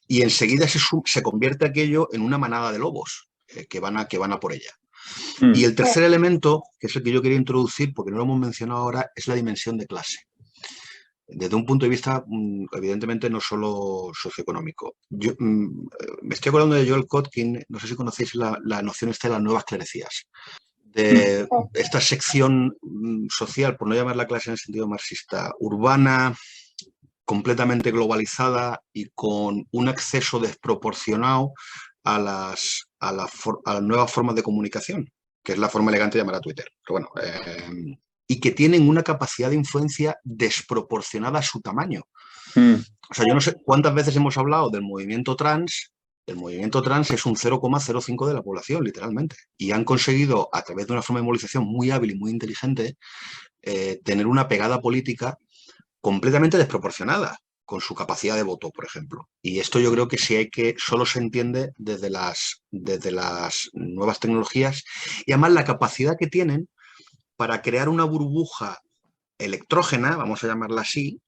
Y enseguida se convierte aquello en una manada de lobos que van a por ella. Y el tercer elemento, que es el que yo quería introducir, porque no lo hemos mencionado ahora, es la dimensión de clase. Desde un punto de vista, evidentemente, no solo socioeconómico. Yo me estoy acordando de Joel Kotkin, no sé si conocéis la noción esta de las nuevas clerecías, de esta sección social, por no llamarla clase en el sentido marxista, urbana, completamente globalizada y con un acceso desproporcionado a las nuevas formas de comunicación, que es la forma elegante de llamar a Twitter. Pero bueno, y que tienen una capacidad de influencia desproporcionada a su tamaño. O sea, yo no sé cuántas veces hemos hablado del movimiento trans. El movimiento trans es un 0,05 de la población, literalmente. Y han conseguido, a través de una forma de movilización muy hábil y muy inteligente, tener una pegada política completamente desproporcionada. con su capacidad de voto, por ejemplo. Y esto yo creo que solo se entiende desde las nuevas tecnologías y además la capacidad que tienen para crear una burbuja electrógena, vamos a llamarla así,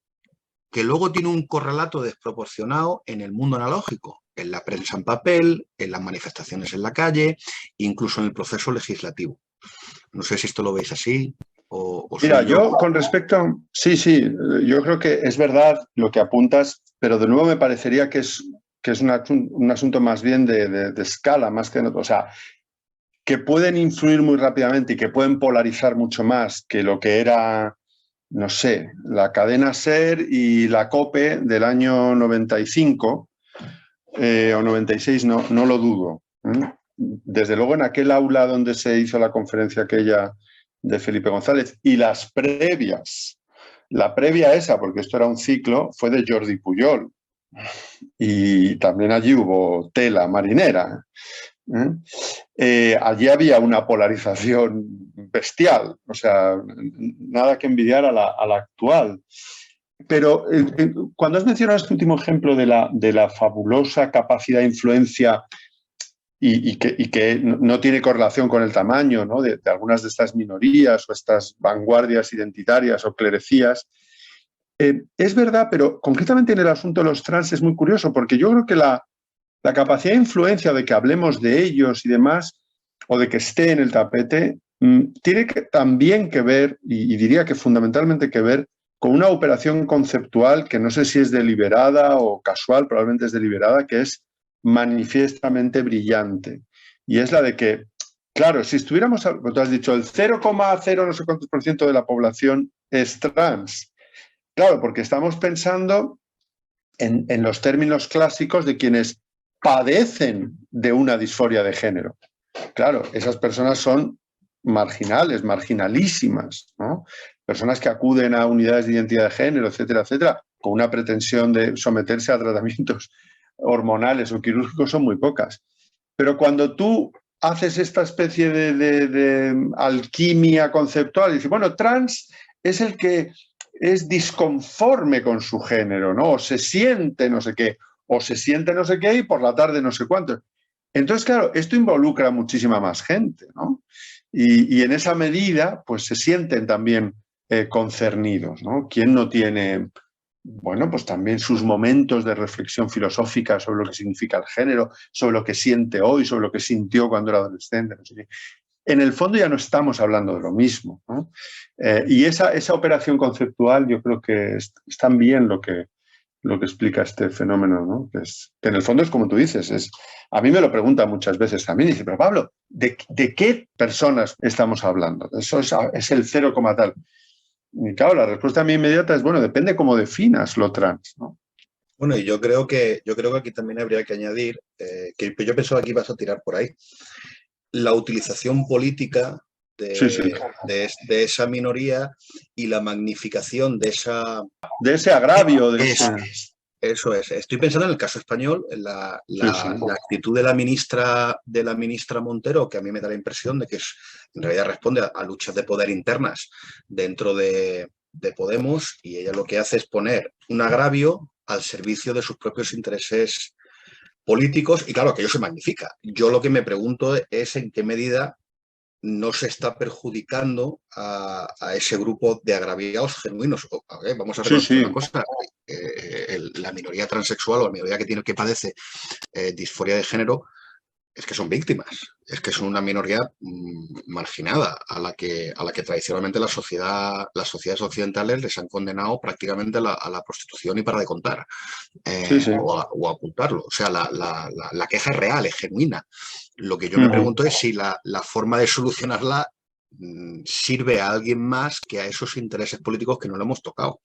que luego tiene un correlato desproporcionado en el mundo analógico, en la prensa en papel, en las manifestaciones en la calle, incluso en el proceso legislativo. No sé si esto lo veis así o Mira, yo con respecto... Sí, yo creo que es verdad lo que apuntas, pero de nuevo me parecería que es un asunto más bien de escala, más que... O sea, que pueden influir muy rápidamente y que pueden polarizar mucho más que lo que era, no sé, la cadena SER y la COPE del año 95 o 96, no lo dudo. Desde luego en aquel aula donde se hizo la conferencia aquella de Felipe González y las previas, la previa esa, porque esto era un ciclo, fue de Jordi Pujol y también allí hubo tela marinera. Allí había una polarización bestial, o sea, nada que envidiar a la actual. Pero cuando has mencionado este último ejemplo de la fabulosa capacidad de influencia y que no tiene correlación con el tamaño, ¿no?, de algunas de estas minorías o estas vanguardias identitarias o clerecías, es verdad, pero concretamente en el asunto de los trans es muy curioso, porque yo creo que la capacidad de influencia, de que hablemos de ellos y demás, o de que esté en el tapete, tiene también que ver, y diría que fundamentalmente que ver, con una operación conceptual que no sé si es deliberada o casual, probablemente es deliberada, que es manifiestamente brillante. Y es la de que, claro, si estuviéramos, como tú has dicho, el 0,0 no sé cuántos % de la población es trans. Claro, porque estamos pensando en los términos clásicos de quienes padecen de una disforia de género. Claro, esas personas son marginales, marginalísimas, ¿no? Personas que acuden a unidades de identidad de género, etcétera, etcétera, con una pretensión de someterse a tratamientos hormonales o quirúrgicos son muy pocas. Pero cuando tú haces esta especie de alquimia conceptual y dices, bueno, trans es el que es disconforme con su género, ¿no? O se siente no sé qué, o se siente no sé qué y por la tarde no sé cuánto. Entonces, claro, esto involucra a muchísima más gente, ¿no? Y en esa medida, pues se sienten también concernidos, ¿no? ¿Quién no tiene, bueno, pues también sus momentos de reflexión filosófica sobre lo que significa el género, sobre lo que siente hoy, sobre lo que sintió cuando era adolescente, no sé qué? En el fondo ya no estamos hablando de lo mismo, ¿no? Y esa operación conceptual yo creo que es también lo que explica este fenómeno, ¿no? Que en el fondo es como tú dices, a mí me lo preguntan muchas veces también, y dice, pero Pablo, ¿de qué personas estamos hablando? Eso es el 0, tal. Y claro, la respuesta a mí inmediata es, bueno, depende cómo definas lo trans, ¿no? Bueno, y yo creo que aquí también habría que añadir, que yo pensaba que ibas a tirar por ahí, la utilización política de esa minoría y la magnificación de ese agravio. Eso es. Estoy pensando en el caso español, en la actitud de la ministra Montero, que a mí me da la impresión de que en realidad responde a luchas de poder internas dentro de Podemos, y ella lo que hace es poner un agravio al servicio de sus propios intereses políticos, y claro, aquello se magnifica. Yo lo que me pregunto es en qué medida no se está perjudicando a ese grupo de agraviados genuinos. Vamos a reconocer una cosa, la minoría transexual o la minoría que padece disforia de género es que son víctimas, es que son una minoría marginada a la que tradicionalmente las sociedades occidentales les han condenado prácticamente a la prostitución y para de contar, o a ocultarlo. O sea, la queja es real, es genuina. Lo que yo me pregunto es si la forma de solucionarla sirve a alguien más que a esos intereses políticos que no lo hemos tocado.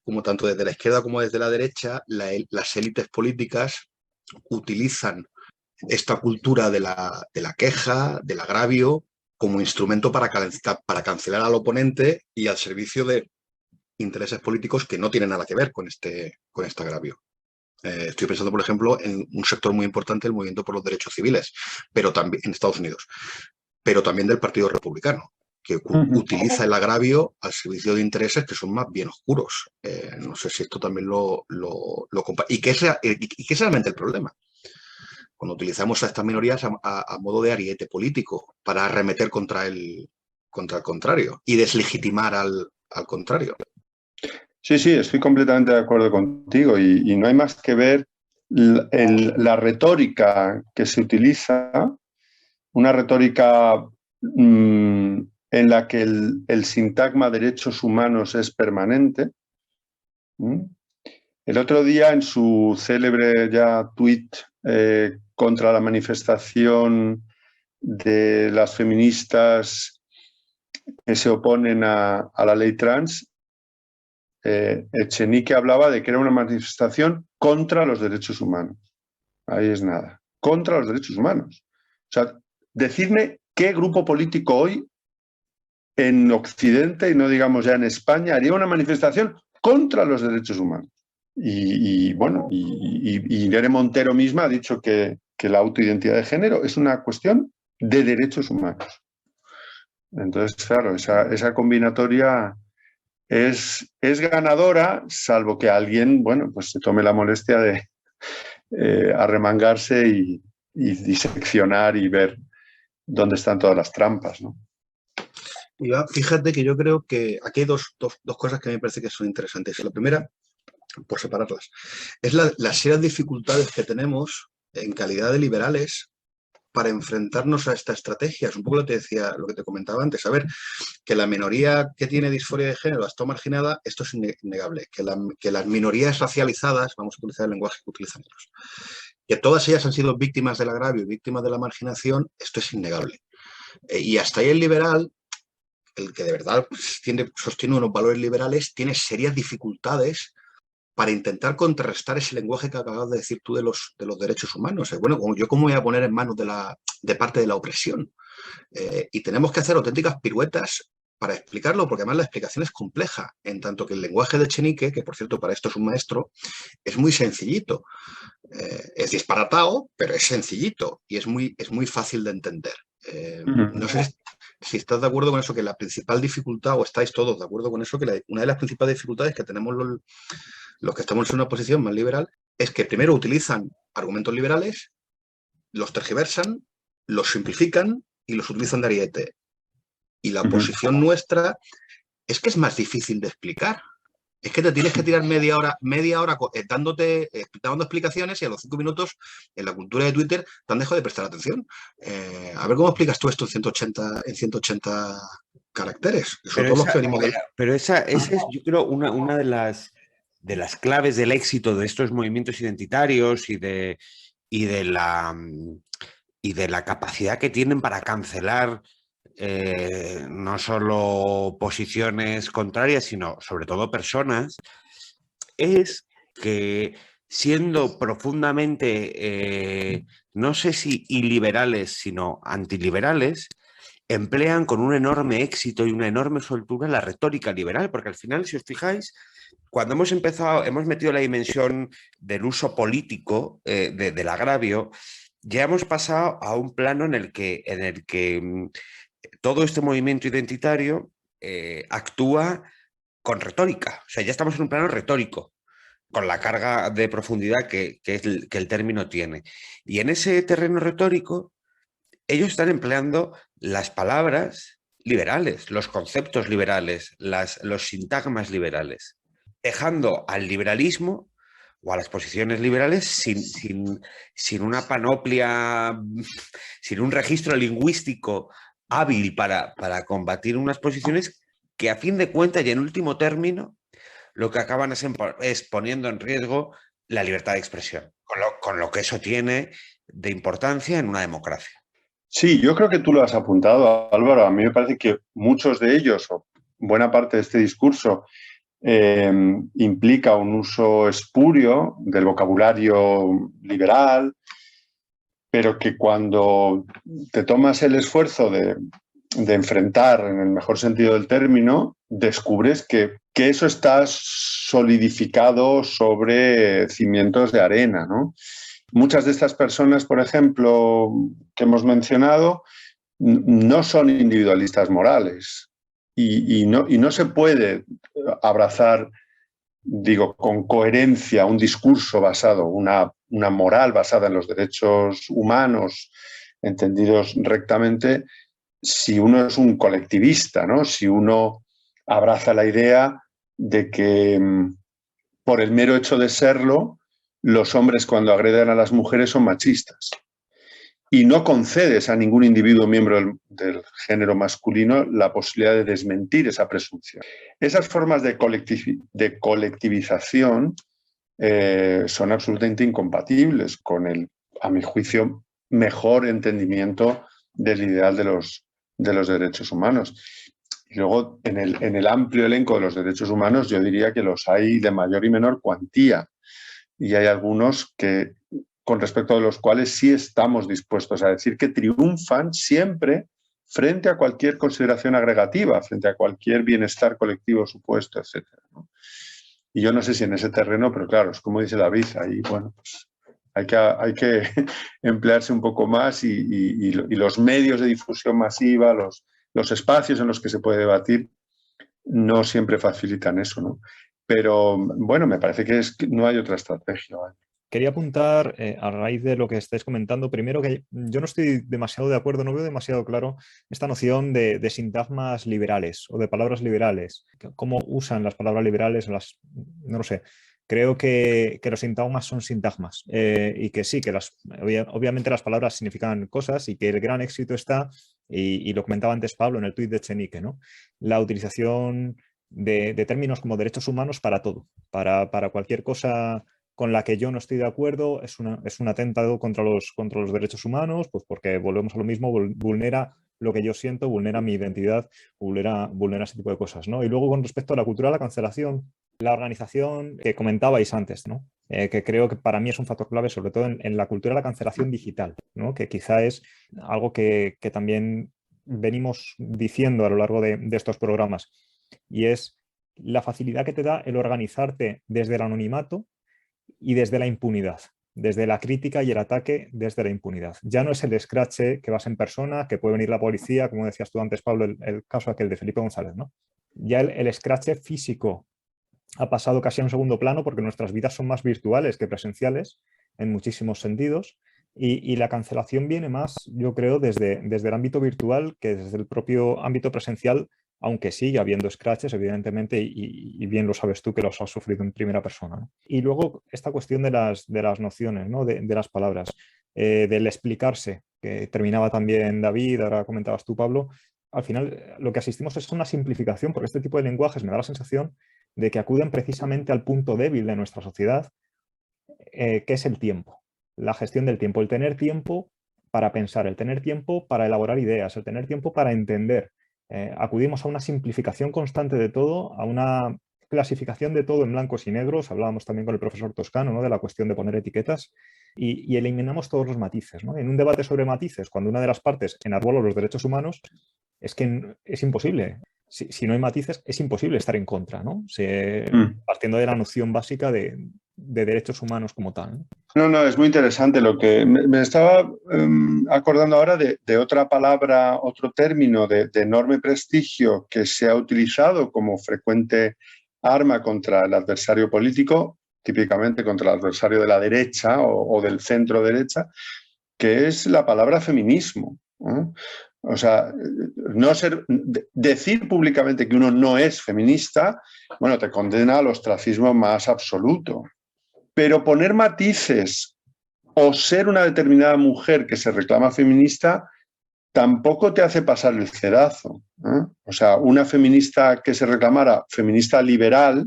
Como tanto desde la izquierda como desde la derecha, las élites políticas utilizan esta cultura de la queja, del agravio, como instrumento para cancelar al oponente y al servicio de intereses políticos que no tienen nada que ver con este agravio. Estoy pensando, por ejemplo, en un sector muy importante del movimiento por los derechos civiles, pero también en Estados Unidos, pero también del Partido Republicano. que utiliza el agravio al servicio de intereses que son más bien oscuros. No sé si esto también lo y que es realmente el problema. Cuando utilizamos a estas minorías a modo de ariete político para arremeter contra el contrario y deslegitimar al contrario. Sí, estoy completamente de acuerdo contigo y no hay más que ver la retórica que se utiliza, una retórica en la que el sintagma derechos humanos es permanente. El otro día, en su célebre ya tuit contra la manifestación de las feministas que se oponen a la ley trans, Echenique hablaba de que era una manifestación contra los derechos humanos. Ahí es nada. Contra los derechos humanos. O sea, decidme qué grupo político hoy en Occidente, y no digamos ya en España, haría una manifestación contra los derechos humanos. Y Irene Montero misma ha dicho que la autoidentidad de género es una cuestión de derechos humanos. Entonces, claro, esa combinatoria es ganadora, salvo que alguien, pues se tome la molestia de arremangarse y diseccionar y ver dónde están todas las trampas, ¿no? Y fíjate que yo creo que aquí hay dos cosas que me parece que son interesantes. La primera, por separarlas, es las serias dificultades que tenemos en calidad de liberales para enfrentarnos a esta estrategia. Es un poco lo que te comentaba antes. A ver, que la minoría que tiene disforia de género está marginada, esto es innegable. Que las minorías racializadas, vamos a utilizar el lenguaje que utilizan ellos, que todas ellas han sido víctimas del agravio, víctimas de la marginación, esto es innegable. Y hasta ahí el liberal, el que de verdad sostiene unos valores liberales, tiene serias dificultades para intentar contrarrestar ese lenguaje que acabas de decir tú de los derechos humanos. Bueno, ¿yo cómo voy a poner en manos de parte de la opresión? Y tenemos que hacer auténticas piruetas para explicarlo, porque además la explicación es compleja, en tanto que el lenguaje de Echenique, que por cierto para esto es un maestro, es muy sencillito. Es disparatado, pero es sencillito y es muy fácil de entender. No sé si estás de acuerdo con eso, que la principal dificultad, o estáis todos de acuerdo con eso, que una de las principales dificultades que tenemos los que estamos en una posición más liberal es que primero utilizan argumentos liberales, los tergiversan, los simplifican y los utilizan de ariete. Y la posición nuestra es que es más difícil de explicar. Es que te tienes que tirar media hora dando explicaciones y a los 5 minutos en la cultura de Twitter te han dejado de prestar atención. A ver cómo explicas tú esto en 180 caracteres. Pero esa es, yo creo, una de las claves del éxito de estos movimientos identitarios y de la capacidad que tienen para cancelar no solo posiciones contrarias, sino sobre todo personas, es que siendo profundamente, no sé si iliberales, sino antiliberales, emplean con un enorme éxito y una enorme soltura la retórica liberal, porque al final, si os fijáis, cuando hemos metido la dimensión del uso político del agravio, ya hemos pasado a un plano en el que todo este movimiento identitario actúa con retórica. O sea, ya estamos en un plano retórico, con la carga de profundidad que el término tiene. Y en ese terreno retórico, ellos están empleando las palabras liberales, los conceptos liberales, los sintagmas liberales, dejando al liberalismo o a las posiciones liberales sin una panoplia, sin un registro lingüístico hábil para combatir unas posiciones que a fin de cuentas y en último término lo que acaban es poniendo en riesgo la libertad de expresión, con lo que eso tiene de importancia en una democracia. Sí, yo creo que tú lo has apuntado, Álvaro. A mí me parece que muchos de ellos, o buena parte de este discurso, implica un uso espurio del vocabulario liberal, pero que cuando te tomas el esfuerzo de enfrentar, en el mejor sentido del término, descubres que eso está solidificado sobre cimientos de arena, ¿no? Muchas de estas personas, por ejemplo, que hemos mencionado, no son individualistas morales y no se puede abrazar, digo, con coherencia un discurso basado, una moral basada en los derechos humanos entendidos rectamente, si uno es un colectivista, ¿no? Si uno abraza la idea de que por el mero hecho de serlo, los hombres cuando agreden a las mujeres son machistas. Y no concedes a ningún individuo miembro del género masculino la posibilidad de desmentir esa presunción. Esas formas de colectivización son absolutamente incompatibles con el, a mi juicio, mejor entendimiento del ideal de los derechos humanos. Y luego, en el amplio elenco de los derechos humanos, yo diría que los hay de mayor y menor cuantía. Y hay algunos que, con respecto a los cuales sí estamos dispuestos a decir que triunfan siempre frente a cualquier consideración agregativa, frente a cualquier bienestar colectivo supuesto, etc., ¿no? Y yo no sé si en ese terreno, pero claro, es como dice David, ahí, bueno, pues hay que emplearse un poco más y los medios de difusión masiva, los espacios en los que se puede debatir, no siempre facilitan eso, ¿no? Pero bueno, me parece que no hay otra estrategia, ¿vale? Quería apuntar, a raíz de lo que estáis comentando, primero que yo no estoy demasiado de acuerdo, no veo demasiado claro esta noción de sintagmas liberales o de palabras liberales. ¿Cómo usan las palabras liberales? No lo sé. Creo que los sintagmas son sintagmas y que sí, que obviamente las palabras significan cosas y que el gran éxito está, y lo comentaba antes Pablo en el tuit de Echenique, ¿no? La utilización de términos como derechos humanos para todo, para cualquier cosa con la que yo no estoy de acuerdo, es un atentado contra los derechos humanos, pues porque volvemos a lo mismo, vulnera lo que yo siento, vulnera mi identidad, vulnera ese tipo de cosas, ¿no? Y luego, con respecto a la cultura de la cancelación, la organización que comentabais antes, ¿no? Que creo que para mí es un factor clave, sobre todo en la cultura de la cancelación digital, ¿no? Que quizá es algo que también venimos diciendo a lo largo de estos programas, y es la facilidad que te da el organizarte desde el anonimato y desde la impunidad, desde la crítica y el ataque desde la impunidad. Ya no es el escrache que vas en persona, que puede venir la policía, como decías tú antes, Pablo, el caso aquel de Felipe González, ¿no? Ya el escrache físico ha pasado casi a un segundo plano porque nuestras vidas son más virtuales que presenciales en muchísimos sentidos, y la cancelación viene más, yo creo, desde el ámbito virtual que desde el propio ámbito presencial, aunque sigue habiendo scratches, evidentemente, y bien lo sabes tú que los has sufrido en primera persona, ¿no? Y luego esta cuestión de las nociones, ¿no? de las palabras, del explicarse, que terminaba también David, ahora comentabas tú, Pablo. Al final lo que asistimos es una simplificación, porque este tipo de lenguajes me da la sensación de que acuden precisamente al punto débil de nuestra sociedad, que es el tiempo, la gestión del tiempo, el tener tiempo para pensar, el tener tiempo para elaborar ideas, el tener tiempo para entender. Acudimos a una simplificación constante de todo, a una clasificación de todo en blancos y negros. Hablábamos también con el profesor Toscano, ¿no? De la cuestión de poner etiquetas, y eliminamos todos los matices, ¿no? En un debate sobre matices, cuando una de las partes enarbola los derechos humanos, es que es imposible. Si no hay matices, es imposible estar en contra, ¿no? Partiendo de la noción básica de derechos humanos como tal, ¿no? No, es muy interesante lo que... Me estaba acordando ahora de otra palabra, otro término de enorme prestigio que se ha utilizado como frecuente arma contra el adversario político, típicamente contra el adversario de la derecha o del centro derecha, que es la palabra feminismo, ¿no? O sea, decir públicamente que uno no es feminista, bueno, te condena al ostracismo más absoluto. Pero poner matices o ser una determinada mujer que se reclama feminista tampoco te hace pasar el cedazo, ¿eh? O sea, una feminista que se reclamara feminista liberal,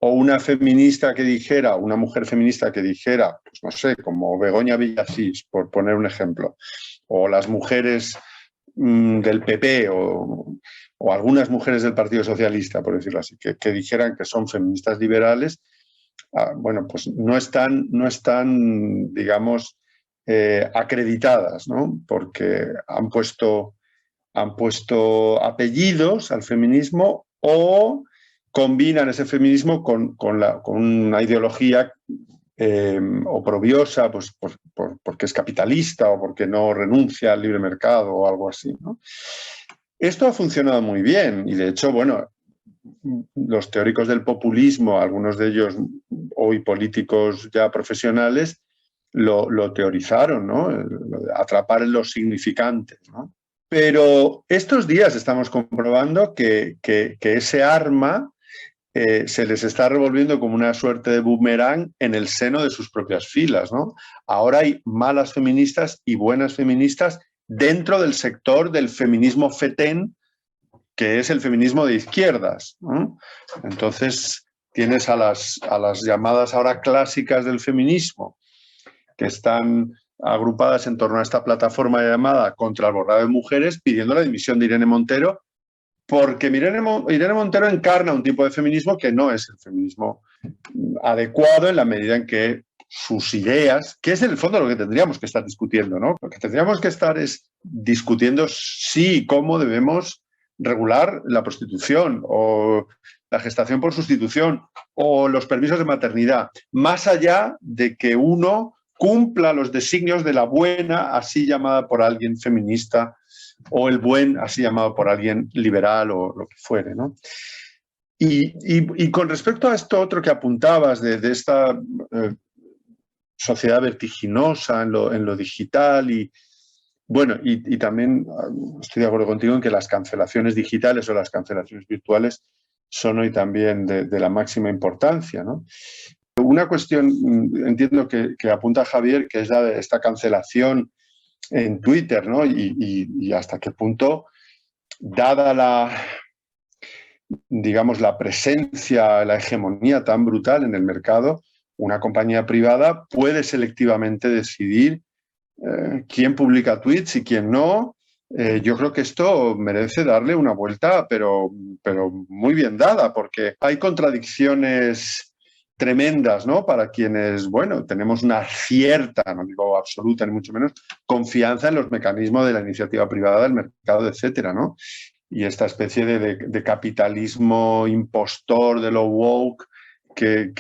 o una feminista que dijera, una mujer feminista que dijera, pues no sé, como Begoña Villacís, por poner un ejemplo, o las mujeres del PP o algunas mujeres del Partido Socialista, por decirlo así, que dijeran que son feministas liberales, bueno, pues no están digamos, acreditadas, ¿no? Porque han puesto apellidos al feminismo o combinan ese feminismo con una ideología oprobiosa, pues porque es capitalista o porque no renuncia al libre mercado o algo así, ¿no? Esto ha funcionado muy bien y, de hecho, bueno, los teóricos del populismo, algunos de ellos hoy políticos ya profesionales, lo teorizaron, ¿no? Atrapar en los significantes, ¿no? Pero estos días estamos comprobando que ese arma se les está revolviendo como una suerte de boomerang en el seno de sus propias filas, ¿no? Ahora hay malas feministas y buenas feministas dentro del sector del feminismo fetén, que es el feminismo de izquierdas, ¿no? Entonces tienes a las llamadas ahora clásicas del feminismo, que están agrupadas en torno a esta plataforma llamada Contra el Borrado de Mujeres, pidiendo la dimisión de Irene Montero, porque Irene Montero encarna un tipo de feminismo que no es el feminismo adecuado en la medida en que sus ideas, que es en el fondo lo que tendríamos que estar discutiendo, ¿no? Lo que tendríamos que estar es discutiendo si y cómo debemos regular la prostitución o la gestación por sustitución o los permisos de maternidad, más allá de que uno cumpla los designios de la buena, así llamada por alguien feminista, o el buen, así llamado por alguien liberal o lo que fuere, ¿no? Y con respecto a esto otro que apuntabas de esta sociedad vertiginosa en lo digital y también estoy de acuerdo contigo en que las cancelaciones digitales o las cancelaciones virtuales son hoy también de la máxima importancia, ¿no? Una cuestión, entiendo que apunta Javier, que es la de esta cancelación en Twitter, ¿no? Y hasta qué punto, dada digamos, la presencia, la hegemonía tan brutal en el mercado, una compañía privada puede selectivamente decidir quién publica tweets y quién no. Yo creo que esto merece darle una vuelta, pero muy bien dada, porque hay contradicciones tremendas, ¿no? Para quienes, bueno, tenemos una cierta, no digo absoluta ni mucho menos, confianza en los mecanismos de la iniciativa privada, del mercado, etcétera, ¿no? Y esta especie de capitalismo impostor de lo woke que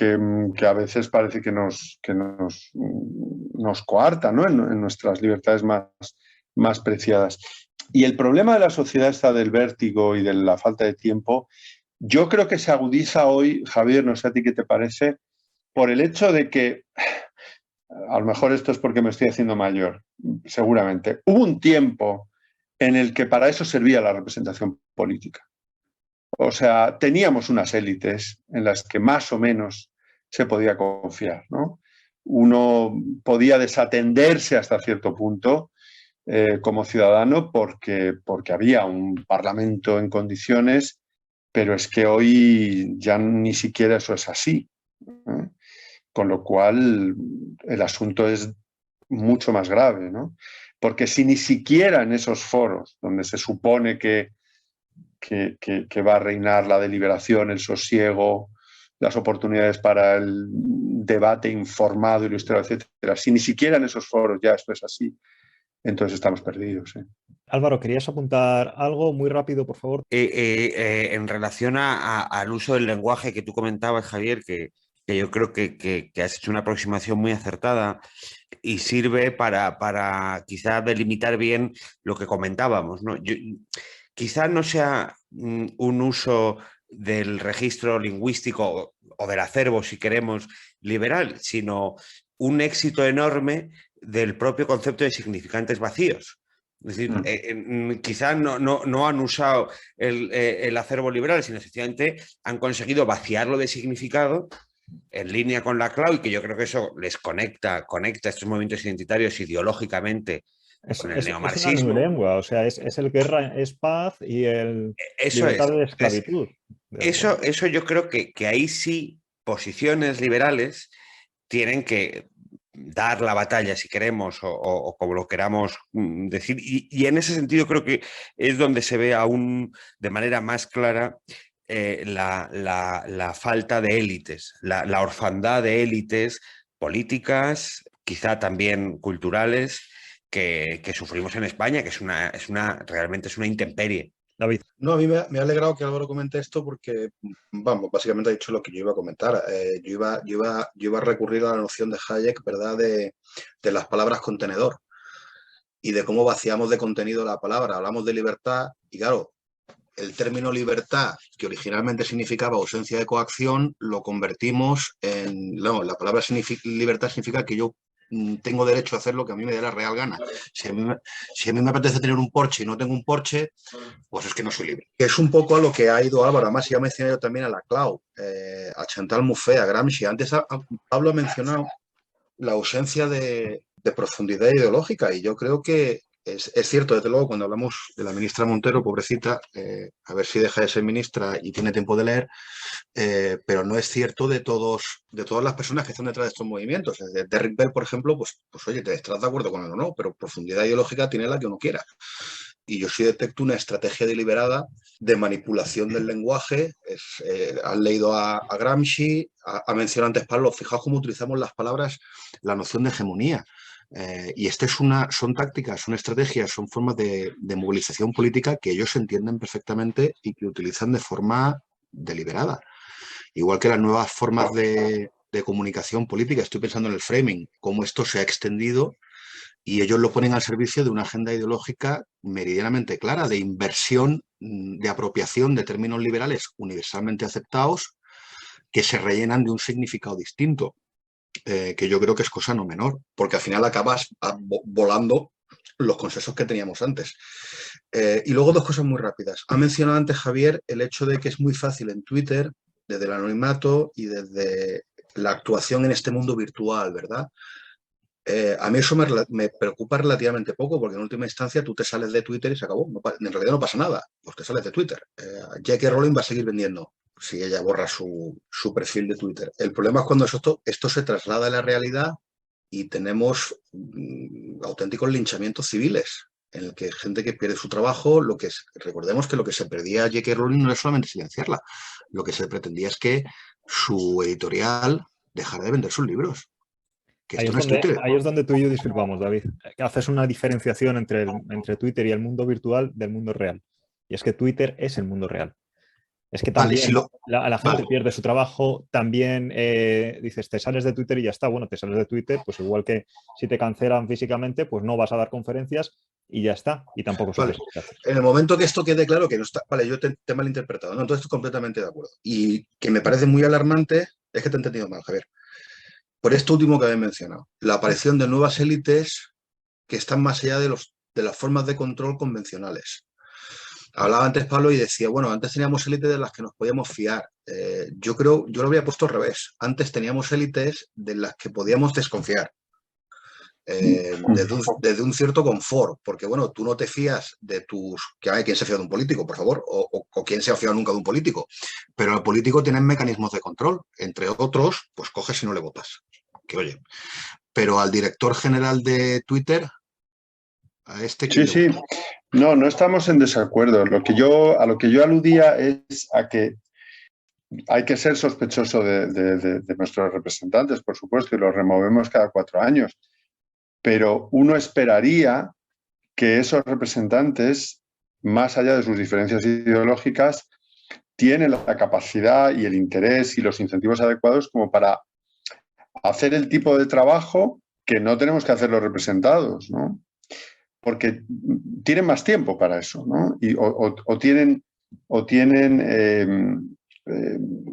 a veces parece que nos coarta, ¿no? en nuestras libertades más preciadas. Y el problema de la sociedad está del vértigo y de la falta de tiempo. Yo creo que se agudiza hoy, Javier, no sé a ti qué te parece, por el hecho de que, a lo mejor esto es porque me estoy haciendo mayor, seguramente, hubo un tiempo en el que para eso servía la representación política. O sea, teníamos unas élites en las que más o menos se podía confiar, ¿no? Uno podía desatenderse hasta cierto punto como ciudadano porque había un parlamento en condiciones, pero es que hoy ya ni siquiera eso es así, ¿eh? Con lo cual el asunto es mucho más grave, ¿no? Porque si ni siquiera en esos foros donde se supone que va a reinar la deliberación, el sosiego, las oportunidades para el debate informado, ilustrado, etcétera, si ni siquiera en esos foros ya esto es así, entonces estamos perdidos, ¿eh? Álvaro, ¿querías apuntar algo muy rápido, por favor? En relación al uso del lenguaje que tú comentabas, Javier, que yo creo que has hecho una aproximación muy acertada y sirve para quizá delimitar bien lo que comentábamos, ¿no? Quizá no sea un uso del registro lingüístico o del acervo, si queremos, liberal, sino un éxito enorme del propio concepto de significantes vacíos. Es decir, quizás no han usado el acervo liberal, sino sencillamente han conseguido vaciarlo de significado en línea con la clau, y que yo creo que eso les conecta estos movimientos identitarios ideológicamente con el neomarxismo. Es una lengua, o sea, es el guerra es paz y el libertad de esclavitud. Eso yo creo que ahí sí posiciones liberales tienen que dar la batalla, si queremos, o como lo queramos decir, y en ese sentido creo que es donde se ve aún de manera más clara la falta de élites, la orfandad de élites políticas, quizá también culturales, que sufrimos en España, que realmente es una intemperie. David. No, a mí me ha alegrado que Álvaro comente esto porque, vamos, básicamente ha dicho lo que yo iba a comentar. Yo iba a recurrir a la noción de Hayek, ¿verdad?, de las palabras contenedor y de cómo vaciamos de contenido la palabra. Hablamos de libertad y, claro, el término libertad, que originalmente significaba ausencia de coacción, lo convertimos en... No, la palabra libertad significa que yo tengo derecho a hacer lo que a mí me dé la real gana. Si a mí me apetece tener un Porsche y no tengo un Porsche, pues es que no soy libre. Que es un poco a lo que ha ido Álvaro. Además, ya mencioné yo también a Laclau, a Chantal Mouffe, a Gramsci. Antes Pablo ha mencionado la ausencia de profundidad ideológica y yo creo que es cierto, desde luego, cuando hablamos de la ministra Montero, pobrecita, a ver si deja de ser ministra y tiene tiempo de leer, pero no es cierto de todas las personas que están detrás de estos movimientos. Derrick Bell, por ejemplo, pues oye, te estás de acuerdo con él o no, pero profundidad ideológica tiene la que uno quiera. Y yo sí detecto una estrategia deliberada de manipulación del lenguaje. Han leído a Gramsci, ha mencionado antes Pablo, fijaos cómo utilizamos las palabras, la noción de hegemonía. Y son tácticas, son estrategias, son formas de movilización política que ellos entienden perfectamente y que utilizan de forma deliberada. Igual que las nuevas formas de comunicación política, estoy pensando en el framing, cómo esto se ha extendido y ellos lo ponen al servicio de una agenda ideológica meridianamente clara, de inversión, de apropiación de términos liberales universalmente aceptados que se rellenan de un significado distinto. Que yo creo que es cosa no menor, porque al final acabas volando los consensos que teníamos antes. Y luego dos cosas muy rápidas. Ha mencionado antes Javier el hecho de que es muy fácil en Twitter, desde el anonimato y desde la actuación en este mundo virtual, ¿verdad? A mí eso me preocupa relativamente poco, porque en última instancia tú te sales de Twitter y se acabó. En realidad no pasa nada, pues te sales de Twitter. J.K. Rowling va a seguir vendiendo si ella borra su perfil de Twitter. El problema es cuando esto se traslada a la realidad y tenemos auténticos linchamientos civiles, en el que gente que pierde su trabajo, recordemos que lo que se perdía a J.K. Rowling no es solamente silenciarla, lo que se pretendía es que su editorial dejara de vender sus libros. Que Ahí esto es, no es Twitter. ahí es donde tú y yo discrepamos, David. Haces una diferenciación entre Twitter y el mundo virtual del mundo real. Y es que Twitter es el mundo real. Es que también la gente pierde su trabajo, también dices, te sales de Twitter y ya está. Bueno, te sales de Twitter, pues igual que si te cancelan físicamente, pues no vas a dar conferencias y ya está. Y tampoco vale. En el momento que esto quede claro que no está... Vale, yo te he malinterpretado. No, entonces estoy completamente de acuerdo. Y que me parece muy alarmante, es que te he entendido mal, Javier. Por esto último que habéis mencionado, la aparición de nuevas élites que están más allá de las formas de control convencionales. Hablaba antes Pablo y decía, bueno, antes teníamos élites de las que nos podíamos fiar. Yo lo habría puesto al revés. Antes teníamos élites de las que podíamos desconfiar. Desde un cierto confort, porque bueno, tú no te fías de que hay quien se fía de un político, por favor, o quien se ha fiado nunca de un político, pero el político tiene mecanismos de control, entre otros, pues coges y no le votas, que oye, pero al director general de Twitter, a este... Sí. No estamos en desacuerdo. A lo que yo aludía es a que hay que ser sospechoso de nuestros representantes, por supuesto, y los removemos cada 4 años. Pero uno esperaría que esos representantes, más allá de sus diferencias ideológicas, tienen la capacidad y el interés y los incentivos adecuados como para hacer el tipo de trabajo que no tenemos que hacer los representados, ¿no? Porque tienen más tiempo para eso, ¿no? O tienen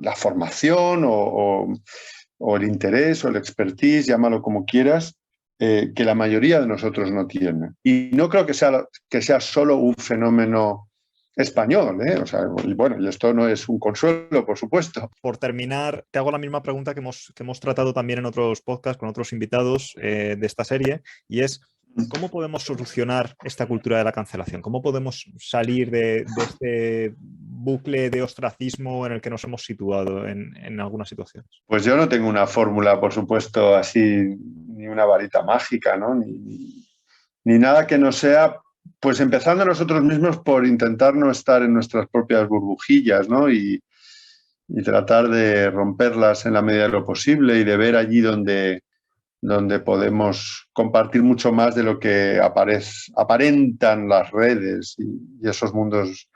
la formación o el interés o el expertise, llámalo como quieras, que la mayoría de nosotros no tiene. Y no creo que sea solo un fenómeno español, ¿eh? O sea, bueno, y esto no es un consuelo, por supuesto. Por terminar, te hago la misma pregunta que hemos tratado también en otros podcasts con otros invitados de esta serie, y es ¿cómo podemos solucionar esta cultura de la cancelación? ¿Cómo podemos salir de este bucle de ostracismo en el que nos hemos situado en algunas situaciones? Pues yo no tengo una fórmula, por supuesto, así, ni una varita mágica, ¿no? Ni nada que no sea, pues empezando nosotros mismos por intentar no estar en nuestras propias burbujillas, ¿no? Y tratar de romperlas en la medida de lo posible y de ver allí donde podemos compartir mucho más de lo que aparentan las redes y esos mundos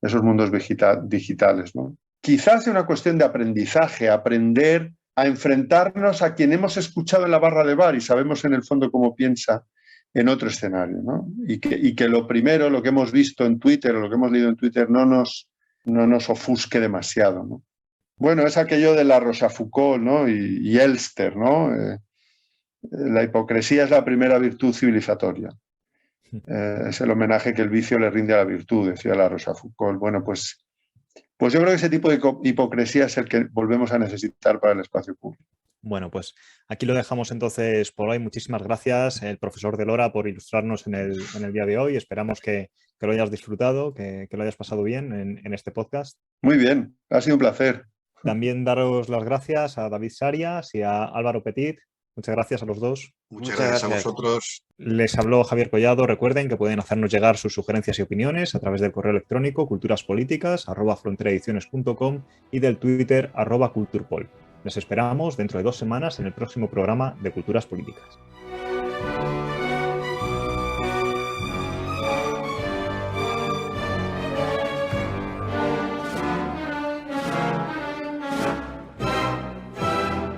esos mundos digitales, ¿no? Quizás sea una cuestión de aprendizaje, aprender a enfrentarnos a quien hemos escuchado en la barra de bar y sabemos en el fondo cómo piensa en otro escenario, ¿no? Y que lo primero, lo que hemos visto en Twitter o lo que hemos leído en Twitter no nos ofusque demasiado, ¿no? Bueno, es aquello de la Rochefoucauld, ¿no? y Elster, ¿no? La hipocresía es la primera virtud civilizatoria. Es el homenaje que el vicio le rinde a la virtud, decía la Rochefoucauld. Bueno, pues yo creo que ese tipo de hipocresía es el que volvemos a necesitar para el espacio público. Bueno, pues aquí lo dejamos entonces por hoy. Muchísimas gracias, el profesor de Lora, por ilustrarnos en el día de hoy. Esperamos que lo hayas disfrutado, que lo hayas pasado bien en este podcast. Muy bien, ha sido un placer. También daros las gracias a David Sarias y a Álvaro Petit. Muchas gracias a los dos. Muchas gracias a vosotros. Les habló Javier Collado. Recuerden que pueden hacernos llegar sus sugerencias y opiniones a través del correo electrónico culturaspolíticas@fronterediciones.com y del Twitter @culturpol. Les esperamos dentro de 2 semanas en el próximo programa de Culturas Políticas.